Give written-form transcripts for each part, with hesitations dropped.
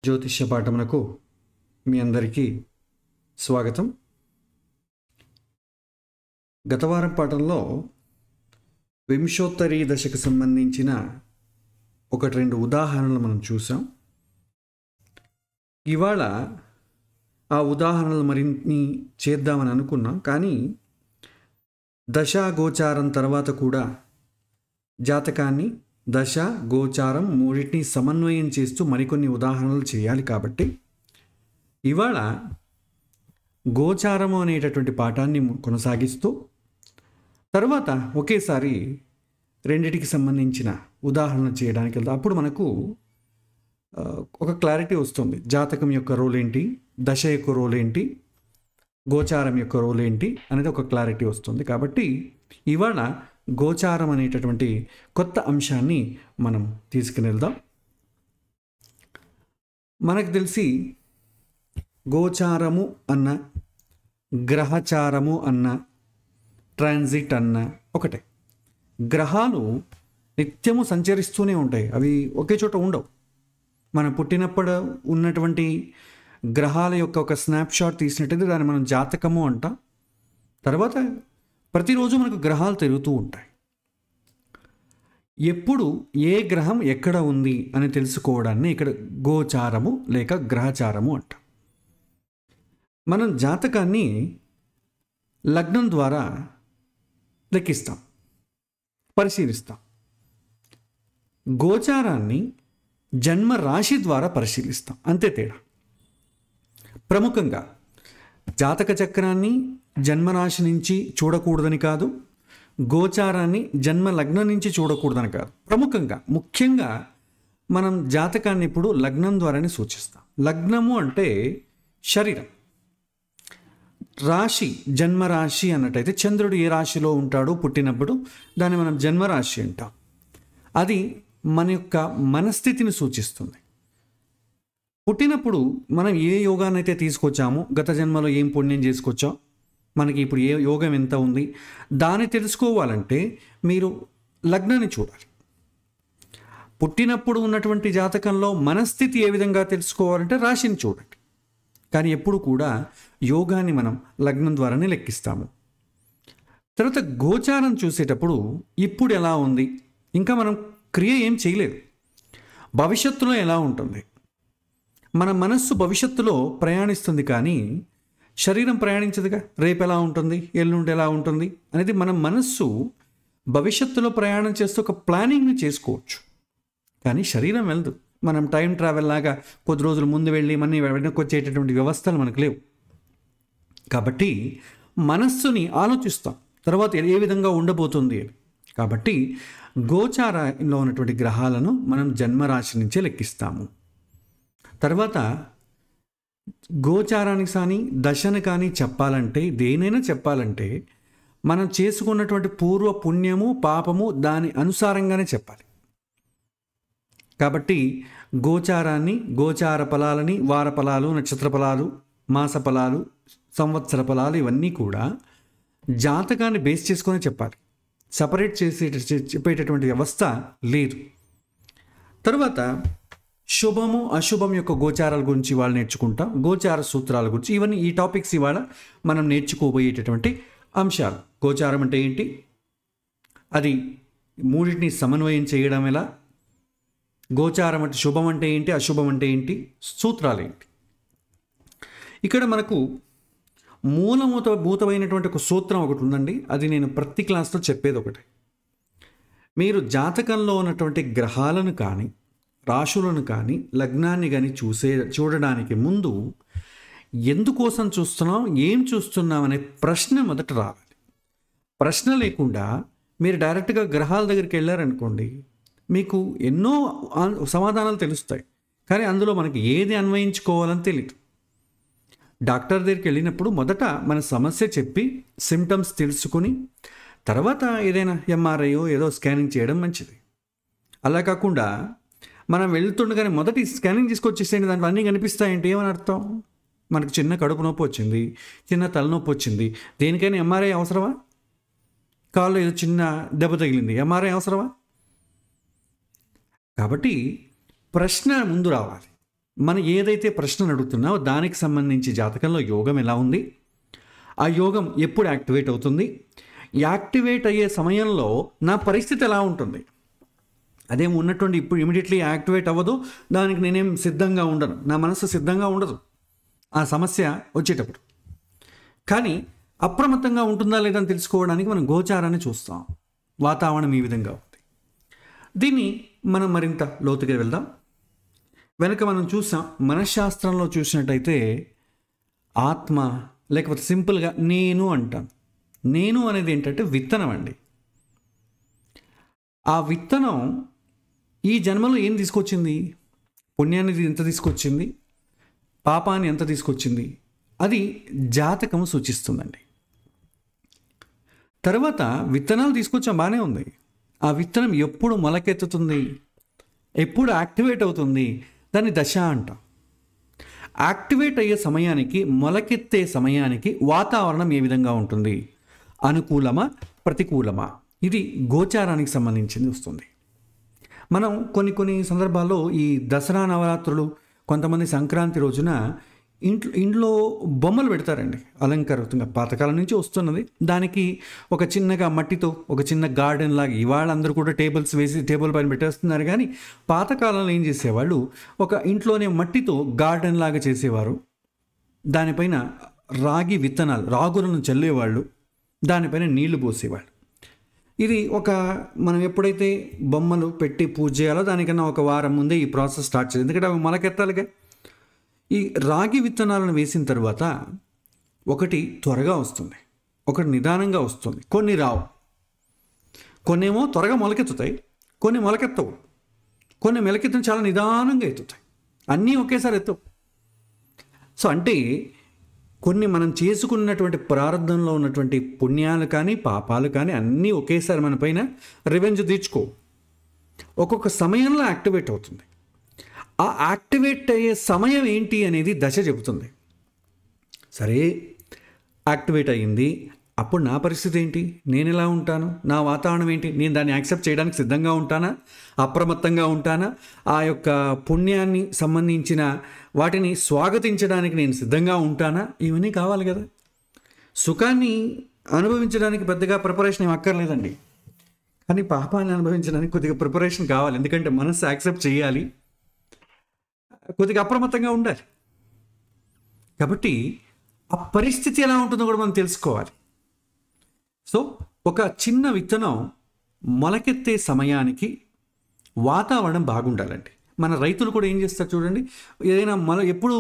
జ్యోతిష్య పాఠమునకు మీ అందరికీ స్వాగతం. గత వారం పాఠంలో వింశోత్తరీ దశకు సంబంధించిన ఒకటి రెండు ఉదాహరణలు మనం చూసాం. ఇవాళ ఆ ఉదాహరణలు మరిన్ని చేద్దామని అనుకున్నాం, కానీ దశా గోచారం తర్వాత కూడా జాతకాన్ని దశ గోచారం మూడింటిని సమన్వయం చేస్తూ మరికొన్ని ఉదాహరణలు చేయాలి. కాబట్టి ఇవాళ గోచారము అనేటటువంటి పాఠాన్ని కొనసాగిస్తూ తర్వాత ఒకేసారి రెండిటికి సంబంధించిన ఉదాహరణ చేయడానికి వెళ్తాం. అప్పుడు మనకు ఒక క్లారిటీ వస్తుంది. జాతకం యొక్క రోల్ ఏంటి, దశ యొక్క రోల్ ఏంటి, గోచారం యొక్క రోల్ ఏంటి అనేది ఒక క్లారిటీ వస్తుంది. కాబట్టి ఇవాళ గోచారం అనేటటువంటి కొత్త అంశాన్ని మనం తీసుకుని వెళ్దాం. మనకు తెలిసి గోచారము అన్న, గ్రహచారము అన్న, ట్రాన్సిట్ అన్న ఒకటే. గ్రహాలు నిత్యము సంచరిస్తూనే ఉంటాయి, అవి ఒకే చోట ఉండవు. మనం పుట్టినప్పుడు ఉన్నటువంటి గ్రహాల యొక్క ఒక స్నాప్షాట్ తీసినట్టయితే దాన్ని మనం జాతకము అంటాం. తర్వాత ప్రతిరోజు మనకు గ్రహాలు తిరుగుతూ ఉంటాయి. ఎప్పుడు ఏ గ్రహం ఎక్కడ ఉంది అని తెలుసుకోవడాన్ని ఇక్కడ గోచారము లేక గ్రహచారము అంటాం. మనం జాతకాన్ని లగ్నం ద్వారా లెక్కిస్తాం, పరిశీలిస్తాం. గోచారాన్ని జన్మ రాశి ద్వారా పరిశీలిస్తాం, అంతే తేడా. ప్రముఖంగా జాతక చక్రాన్ని జన్మరాశి నుంచి చూడకూడదని కాదు, గోచారాన్ని జన్మ లగ్నం నుంచి చూడకూడదని కాదు. ముఖ్యంగా మనం జాతకాన్ని ఇప్పుడు లగ్నం ద్వారానే సూచిస్తాం. లగ్నము అంటే శరీరం, రాశి జన్మరాశి అన్నట్టయితే చంద్రుడు ఏ రాశిలో ఉంటాడో పుట్టినప్పుడు దాన్ని మనం జన్మరాశి అంటాం. అది మన యొక్క మనస్థితిని సూచిస్తుంది. పుట్టినప్పుడు మనం ఏ యోగానైతే తీసుకొచ్చామో, గత జన్మలో ఏం పుణ్యం చేసుకొచ్చాం, మనకి ఇప్పుడు ఏ యోగం ఎంత ఉంది, దాన్ని తెలుసుకోవాలంటే మీరు లగ్నాన్ని చూడాలి. పుట్టినప్పుడు ఉన్నటువంటి జాతకంలో మనస్థితి ఏ విధంగా తెలుసుకోవాలంటే రాశిని చూడండి. కానీ ఎప్పుడు కూడా యోగాన్ని మనం లగ్నం ద్వారానే లెక్కిస్తాము. తర్వాత గోచారం చూసేటప్పుడు ఇప్పుడు ఎలా ఉంది, ఇంకా మనం క్రియ ఏం చేయలేదు, భవిష్యత్తులో ఎలా ఉంటుంది. మన మనస్సు భవిష్యత్తులో ప్రయాణిస్తుంది, కానీ శరీరం ప్రయాణించదుగా. రేపు ఎలా ఉంటుంది, ఎల్లుండి ఎలా ఉంటుంది అనేది మన మనస్సు భవిష్యత్తులో ప్రయాణం చేస్తూ ఒక ప్లానింగ్ని చేసుకోవచ్చు, కానీ శరీరం వెళ్ళదు. మనం టైం ట్రావెల్ లాగా కొద్ది రోజులు ముందు వెళ్ళి మళ్ళీ వెనక్కి వచ్చేటటువంటి వ్యవస్థలు మనకు లేవు. కాబట్టి మనస్సుని ఆలోచిస్తాం తర్వాత ఏ విధంగా ఉండబోతుంది అని. కాబట్టి గోచారంలో ఉన్నటువంటి గ్రహాలను మనం జన్మరాశి నుంచే లెక్కిస్తాము. తర్వాత గోచారానికి కానీ దశను కానీ చెప్పాలంటే, దేనైనా చెప్పాలంటే మనం చేసుకున్నటువంటి పూర్వ పుణ్యము పాపము దాని అనుసారంగానే చెప్పాలి. కాబట్టి గోచారాన్ని, గోచార ఫలాలని, వార ఫలాలు, నక్షత్ర ఫలాలు, మాస ఫలాలు, సంవత్సర ఫలాలు ఇవన్నీ కూడా జాతకాన్ని బేస్ చేసుకొని చెప్పాలి. సపరేట్ చెప్పేటటువంటి వ్యవస్థ లేదు. తర్వాత శుభము అశుభం యొక్క గోచారాల గురించి ఇవాళ నేర్చుకుంటాం. గోచార సూత్రాల గురించి, ఇవన్నీ ఈ టాపిక్స్ ఇవాళ మనం నేర్చుకోబోయేటటువంటి అంశాలు. గోచారం అంటే ఏంటి, అది మూడింటిని సమన్వయం చేయడం ఎలా, గోచారం అంటే శుభం అంటే ఏంటి, అశుభం అంటే ఏంటి, సూత్రాలు ఏంటి. ఇక్కడ మనకు మూలభూతమైనటువంటి ఒక సూత్రం ఒకటి ఉందండి. అది నేను ప్రతి క్లాస్లో చెప్పేది ఒకటి. మీరు జాతకంలో ఉన్నటువంటి గ్రహాలను కానీ రాశులను కానీ లగ్నాన్ని కానీ చూడడానికి ముందు ఎందుకోసం చూస్తున్నాం, ఏం చూస్తున్నాం అనే ప్రశ్న మొదట రావాలి. ప్రశ్న లేకుండా మీరు డైరెక్ట్గా గ్రహాల దగ్గరికి వెళ్ళారనుకోండి, మీకు ఎన్నో సమాధానాలు తెలుస్తాయి, కానీ అందులో మనకి ఏది అన్వయించుకోవాలని తెలియదు. డాక్టర్ దగ్గరికి వెళ్ళినప్పుడు మొదట మన సమస్య చెప్పి సిమ్టమ్స్ తెలుసుకొని తర్వాత ఏదైనా ఎంఆర్ఐయో ఏదో స్కానింగ్ చేయడం మంచిది. అలా కాకుండా మనం వెళ్తుండగానే మొదటి స్కానింగ్ తీసుకొచ్చేసేయండి, దాంట్లో అన్నీ కనిపిస్తాయంటే ఏమని అర్థం? మనకు చిన్న కడుపు నొప్పి వచ్చింది, చిన్న తలనొప్పి వచ్చింది, దేనికైనా ఎంఆర్ఐ అవసరమా? కాళ్ళు ఏదో చిన్న దెబ్బ తగిలింది, ఎంఆర్ఐ అవసరమా? కాబట్టి ప్రశ్న ముందు రావాలి. మనం ఏదైతే ప్రశ్నలు అడుగుతున్నామో దానికి సంబంధించి జాతకంలో యోగం ఎలా ఉంది, ఆ యోగం ఎప్పుడు యాక్టివేట్ అవుతుంది, యాక్టివేట్ అయ్యే సమయంలో నా పరిస్థితి ఎలా ఉంటుంది. అదేం ఉన్నటువంటి ఇప్పుడు ఇమీడియట్లీ యాక్టివేట్ అవ్వదు, దానికి నేనేం సిద్ధంగా ఉండను, నా మనసు సిద్ధంగా ఉండదు ఆ సమస్య వచ్చేటప్పుడు. కానీ అప్రమత్తంగా ఉంటుందా లేదని తెలుసుకోవడానికి మనం గోచారాన్ని చూస్తాం. వాతావరణం ఈ విధంగా ఉంది. దీన్ని మనం మరింత లోతుగా వెళ్దాం. వెనక మనం చూసాం, మనశ్శాస్త్రంలో చూసినట్టయితే ఆత్మ లేకపోతే సింపుల్గా నేను అంటాను. నేను అనేది ఏంటంటే విత్తనం అండి. ఆ విత్తనం ఈ జన్మలో ఏం తీసుకొచ్చింది? పుణ్యాన్ని ఎంత తీసుకొచ్చింది, పాపాన్ని ఎంత తీసుకొచ్చింది, అది జాతకం సూచిస్తుందండి. తర్వాత విత్తనాలు తీసుకొచ్చాం, బాగానే ఉంది. ఆ విత్తనం ఎప్పుడు మొలకెత్తుతుంది, ఎప్పుడు యాక్టివేట్ అవుతుంది, దాన్ని దశ అంటాం. యాక్టివేట్ అయ్యే సమయానికి, మొలకెత్తే సమయానికి వాతావరణం ఏ విధంగా ఉంటుంది, అనుకూలమా ప్రతికూలమా, ఇది గోచారానికి సంబంధించింది వస్తుంది. మనం కొన్ని సందర్భాల్లో ఈ దసరా నవరాత్రులు, కొంతమంది సంక్రాంతి రోజున ఇంట్లో బొమ్మలు పెడతారండి అలంకారంగా, పాతకాలం నుంచి వస్తున్నది. దానికి ఒక చిన్నగా మట్టితో ఒక చిన్న గార్డెన్ లాగా, ఇవాళ అందరూ కూడా టేబుల్స్ వేసి టేబుల్ పైన పెట్టేస్తున్నారు. కానీ పాతకాలంలో ఏం చేసేవాళ్ళు, ఒక ఇంట్లోనే మట్టితో గార్డెన్ లాగా చేసేవారు. దానిపైన రాగి విత్తనాలు, రాగులను చల్లేవాళ్ళు, దానిపైన నీళ్లు పోసేవాళ్ళు. ఇది మనం ఎప్పుడైతే బొమ్మలు పెట్టి పూజ చేయాలో దానికన్నా ఒక వారం ముందే ఈ ప్రాసెస్ స్టార్ట్ చేయాలి. ఎందుకంటే అవి మొలకెత్తాలిగా. ఈ రాగి విత్తనాలను వేసిన తర్వాత ఒకటి త్వరగా వస్తుంది, ఒకటి నిదానంగా వస్తుంది, కొన్ని రావు. కొన్నేమో త్వరగా మొలకెత్తుతాయి, కొన్ని మొలకెత్తవు, కొన్ని మొలకెత్తిన చాలా నిదానంగా ఎత్తుతాయి, అన్నీ ఒకేసారి ఎత్తవు. సో అంటే కొన్ని మనం చేసుకున్నటువంటి ప్రారంభంలో ఉన్నటువంటి పుణ్యాలు కానీ పాపాలు కానీ అన్నీ ఒకేసారి మన పైన రివెంజ్ తీర్చుకో. ఒక్కొక్క సమయంలో యాక్టివేట్ అవుతుంది. ఆ యాక్టివేట్ అయ్యే సమయం ఏంటి అనేది దశ చెబుతుంది. సరే, యాక్టివేట్ అయ్యింది, అప్పుడు నా పరిస్థితి ఏంటి, నేను ఎలా ఉంటాను, నా వాతావరణం ఏంటి, నేను దాన్ని యాక్సెప్ట్ చేయడానికి సిద్ధంగా ఉంటానా, అప్రమత్తంగా ఉంటానా, ఆ యొక్క పుణ్యాన్ని సంబంధించిన వాటిని స్వాగతించడానికి నేను సిద్ధంగా ఉంటానా, ఇవన్నీ కావాలి కదా. సుఖాన్ని అనుభవించడానికి పెద్దగా ప్రిపరేషన్ ఏం అక్కర్లేదండి, కానీ పాపాన్ని అనుభవించడానికి కొద్దిగా ప్రిపరేషన్ కావాలి. ఎందుకంటే మనసు యాక్సెప్ట్ చేయాలి, కొద్దిగా అప్రమత్తంగా ఉండాలి. కాబట్టి ఆ పరిస్థితి ఎలా ఉంటుందో కూడా మనం తెలుసుకోవాలి. సో ఒక చిన్న విత్తనం మొలకెత్తే సమయానికి వాతావరణం బాగుండాలండి. మన రైతులు కూడా ఏం చేస్తారు చూడండి, ఏదైనా ఎప్పుడు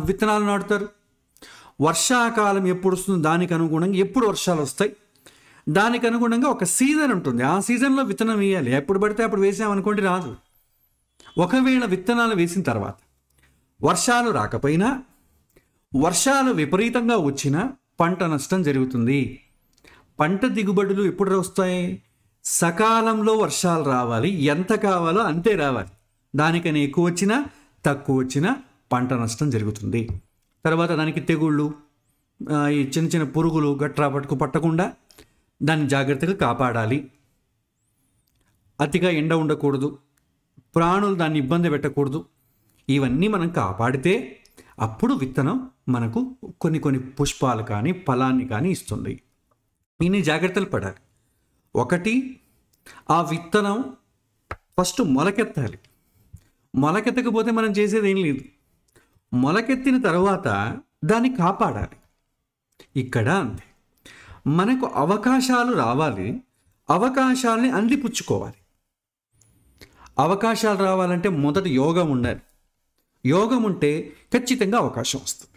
విత్తనాలు నాటుతారు, వర్షాకాలం ఎప్పుడు వస్తుందో దానికి అనుగుణంగా ఎప్పుడు వర్షాలు వస్తాయి, దానికి అనుగుణంగా ఒక సీజన్ ఉంటుంది. ఆ సీజన్లో విత్తనం వేయాలి. ఎప్పుడు పడితే అప్పుడు వేసామనుకోండి రాదు. ఒకవేళ విత్తనాలు వేసిన తర్వాత వర్షాలు రాకపోయినా, వర్షాలు విపరీతంగా వచ్చినా పంట నష్టం జరుగుతుంది. పంట దిగుబడులు ఎప్పుడు వస్తాయి, సకాలంలో వర్షాలు రావాలి, ఎంత కావాలో అంతే రావాలి. దానికని ఎక్కువ వచ్చినా తక్కువ వచ్చినా పంట నష్టం జరుగుతుంది. తర్వాత దానికి తెగుళ్ళు, ఈ చిన్న చిన్న పురుగులు గట్రా పట్టకుండా దాన్ని జాగ్రత్తగా కాపాడాలి. అతిగా ఎండ ఉండకూడదు, ప్రాణులు దాన్ని ఇబ్బంది పెట్టకూడదు. ఇవన్నీ మనం కాపాడితే అప్పుడు విత్తనం మనకు కొన్ని పుష్పాలు కానీ ఫలాన్ని కానీ ఇస్తుంది. ఇన్ని జాగ్రత్తలు పడాలి. ఒకటి, ఆ విత్తనం ఫస్ట్ మొలకెత్తాలి. మొలకెత్తకపోతే మనం చేసేది ఏం లేదు. మొలకెత్తిన తర్వాత దాన్ని కాపాడాలి. ఇక్కడ అంతే, మనకు అవకాశాలు రావాలి, అవకాశాలని అందిపుచ్చుకోవాలి. అవకాశాలు రావాలంటే మొదట యోగం ఉండాలి. యోగం ఉంటే ఖచ్చితంగా అవకాశం వస్తుంది.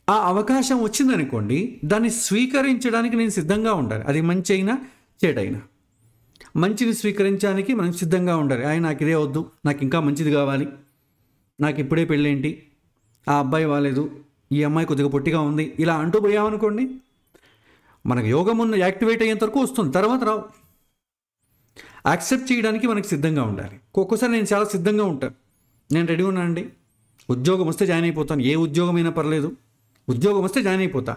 ఆ అవకాశం వచ్చిందనుకోండి, దాన్ని స్వీకరించడానికి నేను సిద్ధంగా ఉండాలి. అది మంచి అయినా చెడైనా. మంచిని స్వీకరించడానికి మనం సిద్ధంగా ఉండాలి. నాకు ఇదే వద్దు, నాకు ఇంకా మంచిది కావాలి, నాకు ఇప్పుడే పెళ్ళేంటి, ఆ అబ్బాయి బాలేదు, ఈ అమ్మాయి కొద్దిగా పొట్టిగా ఉంది, ఇలా అంటూ పోయామనుకోండి, మనకు యోగం ఉన్న యాక్టివేట్ అయ్యేంత వరకు వస్తుంది, తర్వాత రావు. యాక్సెప్ట్ చేయడానికి మనకు సిద్ధంగా ఉండాలి. ఒక్కొక్కసారి నేను చాలా సిద్ధంగా ఉంటాను, నేను రెడీ ఉన్నానండి, ఉద్యోగం వస్తే జాయిన్ అయిపోతాను, ఏ ఉద్యోగమైనా పర్లేదు, ఉద్యోగం వస్తే జాయిన్ అయిపోతా.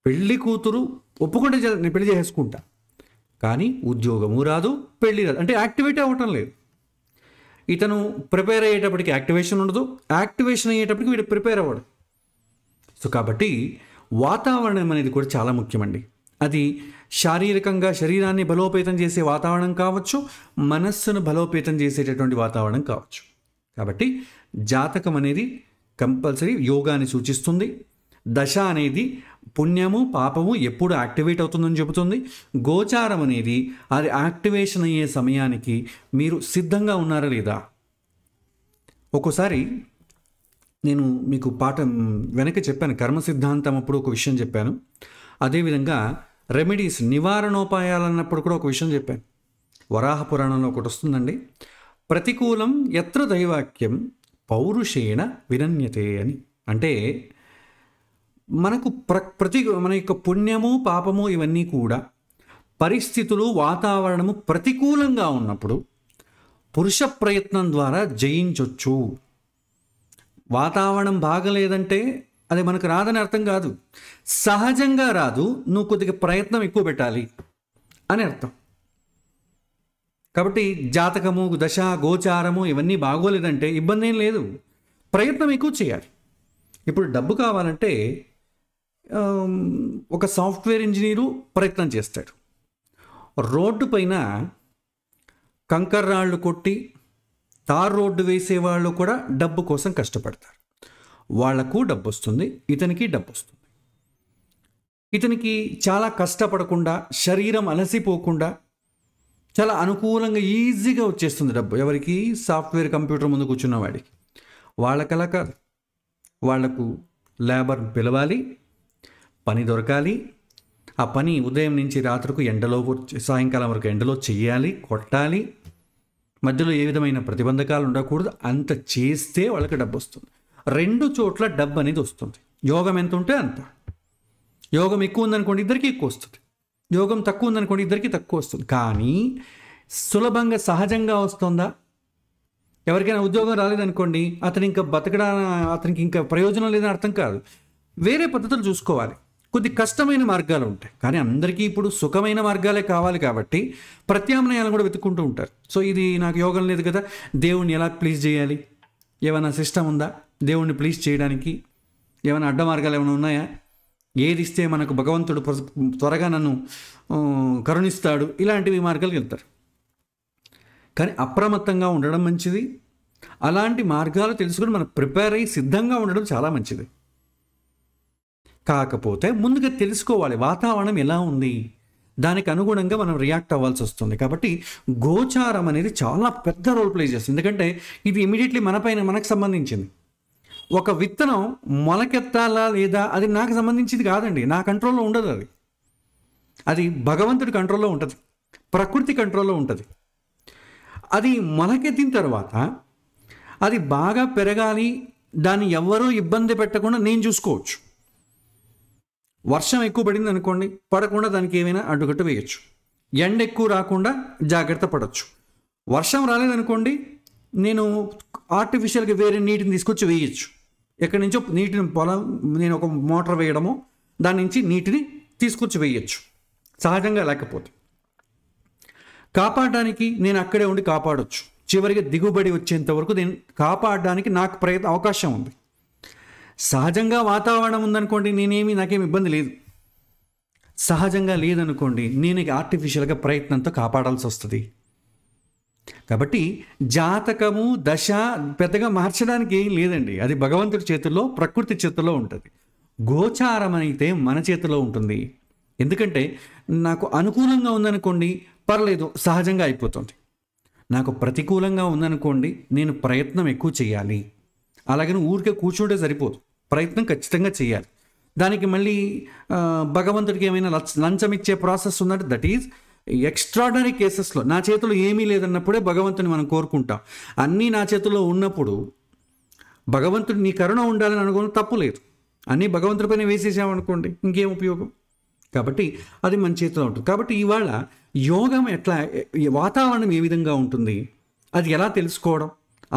పెళ్ళి కూతురు ఒప్పుకుంటే నేను పెళ్లి చేసుకుంటా, కానీ ఉద్యోగము రాదు, పెళ్ళి రాదు, అంటే యాక్టివేట్ అవ్వటం లేదు. ఇతను ప్రిపేర్ అయ్యేటప్పటికి యాక్టివేషన్ ఉండదు, యాక్టివేషన్ అయ్యేటప్పటికి వీడు ప్రిపేర్ అవ్వడు. సో కాబట్టి వాతావరణం అనేది కూడా చాలా ముఖ్యమండి. అది శారీరకంగా శరీరాన్ని బలోపేతం చేసే వాతావరణం కావచ్చు, మనస్సును బలోపేతం చేసేటటువంటి వాతావరణం కావచ్చు. కాబట్టి జాతకం అనేది కంపల్సరీ యోగాన్ని సూచిస్తుంది. దశ అనేది పుణ్యము పాపము ఎప్పుడు యాక్టివేట్ అవుతుందని చెబుతుంది. గోచారం అనేది అది యాక్టివేషన్ అయ్యే సమయానికి మీరు సిద్ధంగా ఉన్నారా లేదా. ఒక్కోసారి నేను మీకు పాఠం వెనక చెప్పాను, కర్మ సిద్ధాంతం అప్పుడు ఒక విషయం చెప్పాను. అదేవిధంగా రెమెడీస్ నివారణోపాయాలు అన్నప్పుడు కూడా ఒక విషయం చెప్పాను. వరాహ పురాణంలో ఒకటి వస్తుందండి, ప్రతికూలం యత్ర దైవాక్యం పౌరుషేణ వినన్యతే అని. అంటే మనకు మన యొక్క పుణ్యము పాపము ఇవన్నీ కూడా పరిస్థితులు వాతావరణము ప్రతికూలంగా ఉన్నప్పుడు పురుష ప్రయత్నం ద్వారా జయించవచ్చు. వాతావరణం బాగలేదంటే అది మనకు రాదని అర్థం కాదు, సహజంగా రాదు, నువ్వు కొద్దిగా ప్రయత్నం ఎక్కువ పెట్టాలి అని అర్థం. కాబట్టి జాతకము దశ గోచారము ఇవన్నీ బాగోలేదంటే ఇబ్బంది ఏం లేదు, ప్రయత్నం ఎక్కువ చేయాలి. ఇప్పుడు డబ్బు కావాలంటే ఒక సాఫ్ట్వేర్ ఇంజనీరు ప్రయత్నం చేస్తాడు, రోడ్డు పైన కంకర్ రాళ్ళు కొట్టి తార్ రోడ్డు వేసేవాళ్ళు కూడా డబ్బు కోసం కష్టపడతారు. వాళ్లకు డబ్బు వస్తుంది, ఇతనికి డబ్బు వస్తుంది. ఇతనికి చాలా కష్టపడకుండా శరీరం అలసిపోకుండా చాలా అనుకూలంగా ఈజీగా వచ్చేస్తుంది డబ్బు. ఎవరికి? సాఫ్ట్వేర్ కంప్యూటర్ ముందు కూర్చున్న వాడికి. వాళ్ళకలా కాదు, వాళ్లకు లేబర్ పిలవాలి, పని దొరకాలి, ఆ పని ఉదయం నుంచి రాత్రికి ఎండలో సాయంకాలం వరకు ఎండలో చెయ్యాలి, కొట్టాలి, మధ్యలో ఏ విధమైన ప్రతిబంధకాలు ఉండకూడదు. అంత చేస్తే వాళ్ళకి డబ్బు వస్తుంది. రెండు చోట్ల డబ్బు అనేది వస్తుంది. యోగం ఎంత ఉంటే అంత. యోగం ఎక్కువ ఉందనుకోండి ఇద్దరికి ఎక్కువ వస్తుంది, యోగం తక్కువ ఉందనుకోండి ఇద్దరికి తక్కువ వస్తుంది. కానీ సులభంగా సహజంగా వస్తుందా? ఎవరికైనా ఉద్యోగం రాలేదనుకోండి అతనికి ఇంకా ప్రయోజనం లేదని అర్థం కాదు. వేరే పద్ధతులు చూసుకోవాలి. కొద్ది కష్టమైన మార్గాలు ఉంటాయి, కానీ అందరికీ ఇప్పుడు సుఖమైన మార్గాలే కావాలి కాబట్టి ప్రత్యామ్నాయాలు కూడా వెతుక్కుంటూ ఉంటారు. సో ఇది నాకు యోగం లేదు కదా, దేవుణ్ణి ఎలా ప్లీజ్ చేయాలి, ఏమైనా సిస్టమ్ ఉందా దేవుణ్ణి ప్లీజ్ చేయడానికి, ఏమైనా అడ్డ మార్గాలు ఏమైనా ఉన్నాయా, ఏది ఇస్తే మనకు భగవంతుడు త్వరగా నన్ను కరుణిస్తాడు, ఇలాంటివి మార్గాలకు వెళ్తారు. కానీ అప్రమత్తంగా ఉండడం మంచిది. అలాంటి మార్గాలు తెలుసుకుని మనం ప్రిపేర్ అయ్యి సిద్ధంగా ఉండడం చాలా మంచిది. కాకపోతే ముందుగా తెలుసుకోవాలి వాతావరణం ఎలా ఉంది, దానికి అనుగుణంగా మనం రియాక్ట్ అవ్వాల్సి వస్తుంది. కాబట్టి గోచారం అనేది చాలా పెద్ద రోల్ ప్లే చేస్తుంది. ఎందుకంటే ఇది ఇమీడియట్లీ మనకు సంబంధించింది. ఒక విత్తనం మొలకెత్తాలా లేదా అది నాకు సంబంధించింది కాదండి, నా కంట్రోల్లో ఉండదు. అది భగవంతుడి కంట్రోల్లో ఉంటుంది, ప్రకృతి కంట్రోల్లో ఉంటుంది. అది మొలకెత్తిన తర్వాత అది బాగా పెరగాలి, దాన్ని ఎవరూ ఇబ్బంది పెట్టకుండా నేను చూసుకోవచ్చు. వర్షం ఎక్కువ పడింది అనుకోండి, పడకుండా దానికి ఏమైనా అడ్డుకట్ట వేయచ్చు. ఎండ ఎక్కువ రాకుండా జాగ్రత్త పడవచ్చు. వర్షం రాలేదనుకోండి, నేను ఆర్టిఫిషియల్గా వేరే నీటిని తీసుకొచ్చి వేయచ్చు. ఎక్కడి నుంచో నీటిని నేను ఒక మోటార్ వేయడమో దాని నుంచి నీటిని తీసుకొచ్చి వేయచ్చు సహజంగా. లేకపోతే కాపాడడానికి నేను అక్కడే ఉండి కాపాడవచ్చు. చివరిగా దిగుబడి వచ్చేంత వరకు నేను కాపాడడానికి నాకు అవకాశం ఉంది. సహజంగా వాతావరణం ఉందనుకోండి, నాకేమి ఇబ్బంది లేదు. సహజంగా లేదనుకోండి, నేను ఆర్టిఫిషియల్గా ప్రయత్నంతో కాపాడాల్సి వస్తుంది. కాబట్టి జాతకము దశ పెద్దగా మార్చడానికి ఏం లేదండి, అది భగవంతుడి చేతుల్లో ప్రకృతి చేతుల్లో ఉంటుంది. గోచారం అయితే మన చేతిలో ఉంటుంది. ఎందుకంటే నాకు అనుకూలంగా ఉందనుకోండి పర్లేదు, సహజంగా అయిపోతుంది. నాకు ప్రతికూలంగా ఉందనుకోండి నేను ప్రయత్నం ఎక్కువ చేయాలి. అలాగని ఊరికే కూర్చుంటే సరిపోదు, ప్రయత్నం ఖచ్చితంగా చేయాలి. దానికి మళ్ళీ భగవంతుడికి ఏమైనా లంచం ఇచ్చే ప్రాసెస్ ఉందంటే దట్ ఈజ్ ఎక్స్ట్రాడనరీ కేసెస్లో. నా చేతిలో ఏమీ లేదన్నప్పుడే భగవంతుని మనం కోరుకుంటాం. అన్నీ నా చేతిలో ఉన్నప్పుడు భగవంతుడు నీ కరుణ ఉండాలని అనుకోవడం తప్పు లేదు. అన్నీ భగవంతుడిపైన వేసేసామనుకోండి ఇంకేం ఉపయోగం. కాబట్టి అది మన చేతిలో ఉంటుంది. కాబట్టి ఇవాళ యోగం ఎట్లా, వాతావరణం ఏ విధంగా ఉంటుంది, అది ఎలా తెలుసుకోవడం,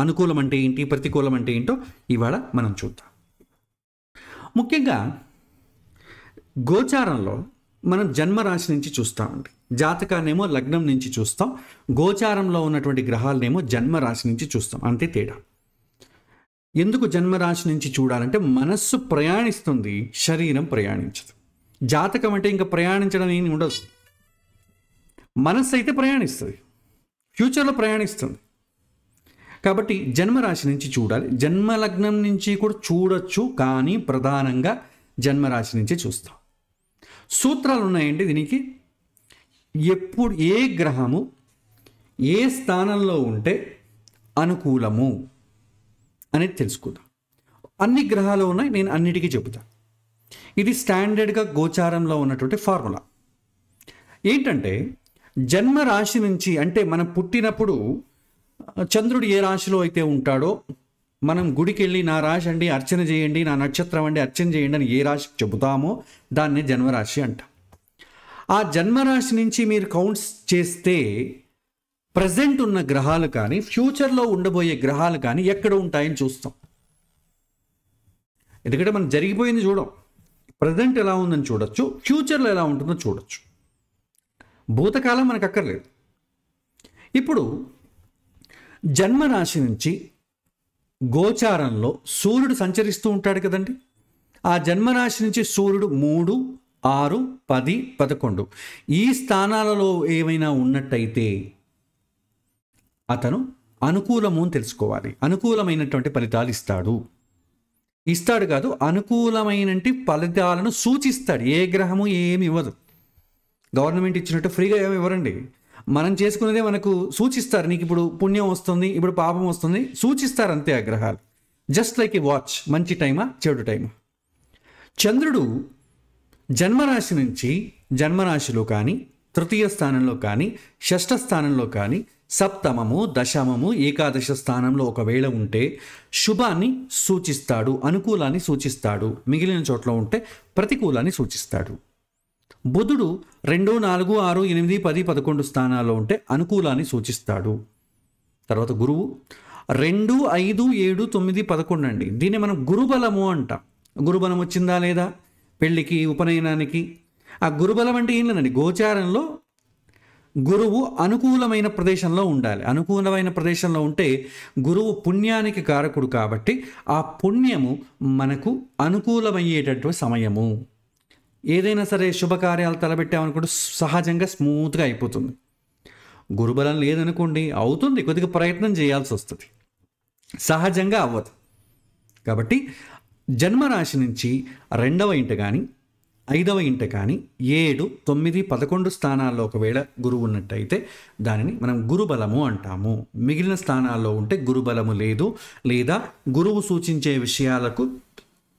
అనుకూలం అంటే ఏంటి ప్రతికూలం అంటే ఏంటో ఇవాళ మనం చూద్దాం. ముఖ్యంగా గోచారంలో మనం జన్మరాశి నుంచి చూస్తామండి. జాతకాన్నేమో లగ్నం నుంచి చూస్తాం, గోచారంలో ఉన్నటువంటి గ్రహాలనేమో జన్మరాశి నుంచి చూస్తాం. అంతే తేడా. ఎందుకు జన్మరాశి నుంచి చూడాలంటే మనస్సు ప్రయాణిస్తుంది, శరీరం ప్రయాణించదు. జాతకం అంటే ఇంకా ప్రయాణించడం ఏమి ఉండదు. మనస్సు అయితే ప్రయాణిస్తుంది, ఫ్యూచర్లో ప్రయాణిస్తుంది. కాబట్టి జన్మరాశి నుంచి చూడాలి. జన్మలగ్నం నుంచి కూడా చూడొచ్చు, కానీ ప్రధానంగా జన్మరాశి నుంచి చూస్తాం. సూత్రాలు ఉన్నాయండి దీనికి. ఎప్పుడు ఏ గ్రహము ఏ స్థానంలో ఉంటే అనుకూలము అనేది తెలుసుకుందాం. అన్ని గ్రహాలు ఉన్నాయి, నేను అన్నిటికీ చెబుతాను. ఇది స్టాండర్డ్గా గోచారంలో ఉన్నటువంటి ఫార్ములా. ఏంటంటే జన్మరాశి నుంచి, అంటే మనం పుట్టినప్పుడు చంద్రుడు ఏ రాశిలో అయితే ఉంటాడో, మనం గుడికి వెళ్ళి నా రాశి అండి అర్చన చేయండి, నా నక్షత్రం అండి అర్చన చేయండి అని ఏ రాశి చెబుతామో దాన్ని జన్మరాశి అంటాం. ఆ జన్మరాశి నుంచి మీరు కౌంట్స్ చేస్తే ప్రజెంట్ ఉన్న గ్రహాలు కానీ ఫ్యూచర్లో ఉండబోయే గ్రహాలు కానీ ఎక్కడ ఉంటాయని చూస్తాం. ఎందుకంటే మనం జరిగిపోయింది చూడం, ప్రజెంట్ ఎలా ఉందని చూడొచ్చు, ఫ్యూచర్లో ఎలా ఉంటుందో చూడొచ్చు. భూతకాలం మనకు అక్కర్లేదు. ఇప్పుడు జన్మరాశి నుంచి గోచారంలో సూర్యుడు సంచరిస్తూ ఉంటాడు కదండి. ఆ జన్మరాశి నుంచి సూర్యుడు 3, 6, 10, 11 ఈ స్థానాలలో ఏమైనా ఉన్నట్టయితే అతను అనుకూలము అని తెలుసుకోవాలి. అనుకూలమైనటువంటి ఫలితాలు ఇస్తాడు కాదు, అనుకూలమైన ఫలితాలను సూచిస్తాడు. ఏ గ్రహము ఏమి ఇవ్వదు. గవర్నమెంట్ ఇచ్చినట్టు ఫ్రీగా ఏమి ఇవ్వరండి. మనం చేసుకునేదే మనకు సూచిస్తారు. నీకు ఇప్పుడు పుణ్యం వస్తుంది, ఇప్పుడు పాపం వస్తుంది, సూచిస్తారు అంతే. ఆ గ్రహాలు జస్ట్ లైక్ ఏ వాచ్, మంచి టైమా చెడు టైమా. చంద్రుడు జన్మరాశి నుంచి జన్మరాశిలో కానీ, తృతీయ స్థానంలో కానీ, షష్ఠ స్థానంలో కానీ, సప్తమము, దశమము, ఏకాదశ స్థానంలో ఒకవేళ ఉంటే శుభాన్ని సూచిస్తాడు, అనుకూలాన్ని సూచిస్తాడు. మిగిలిన చోట్ల ఉంటే ప్రతికూలాన్ని సూచిస్తాడు. బుధుడు 2, 4, 6, 8, 10, 11 స్థానాల్లో ఉంటే అనుకూలాన్ని సూచిస్తాడు. తర్వాత గురువు 2, 5, 7, 9, 11 అండి. దీన్ని మనం గురుబలము అంటాం. గురుబలం వచ్చిందా లేదా పెళ్ళికి, ఉపనయనానికి. ఆ గురుబలం అంటే ఏం లేదండి, గోచారంలో గురువు అనుకూలమైన ప్రదేశంలో ఉండాలి. అనుకూలమైన ప్రదేశంలో ఉంటే గురువు పుణ్యానికి కారకుడు కాబట్టి ఆ పుణ్యము మనకు అనుకూలమయ్యేటటువంటి సమయము. ఏదైనా సరే శుభకార్యాలు తలబెట్టామనుకుంటే సహజంగా స్మూత్గా అయిపోతుంది. గురుబలం లేదనుకోండి, అవుతుంది, కొద్దిగా ప్రయత్నం చేయాల్సి వస్తుంది, సహజంగా అవ్వదు. కాబట్టి జన్మరాశి నుంచి 2వ ఇంట కానీ 5వ ఇంట కానీ 7, 9, 11 స్థానాల్లో ఒకవేళ గురువు ఉన్నట్టయితే దానిని మనం గురుబలము అంటాము. మిగిలిన స్థానాల్లో ఉంటే గురుబలము లేదు, లేదా గురువు సూచించే విషయాలకు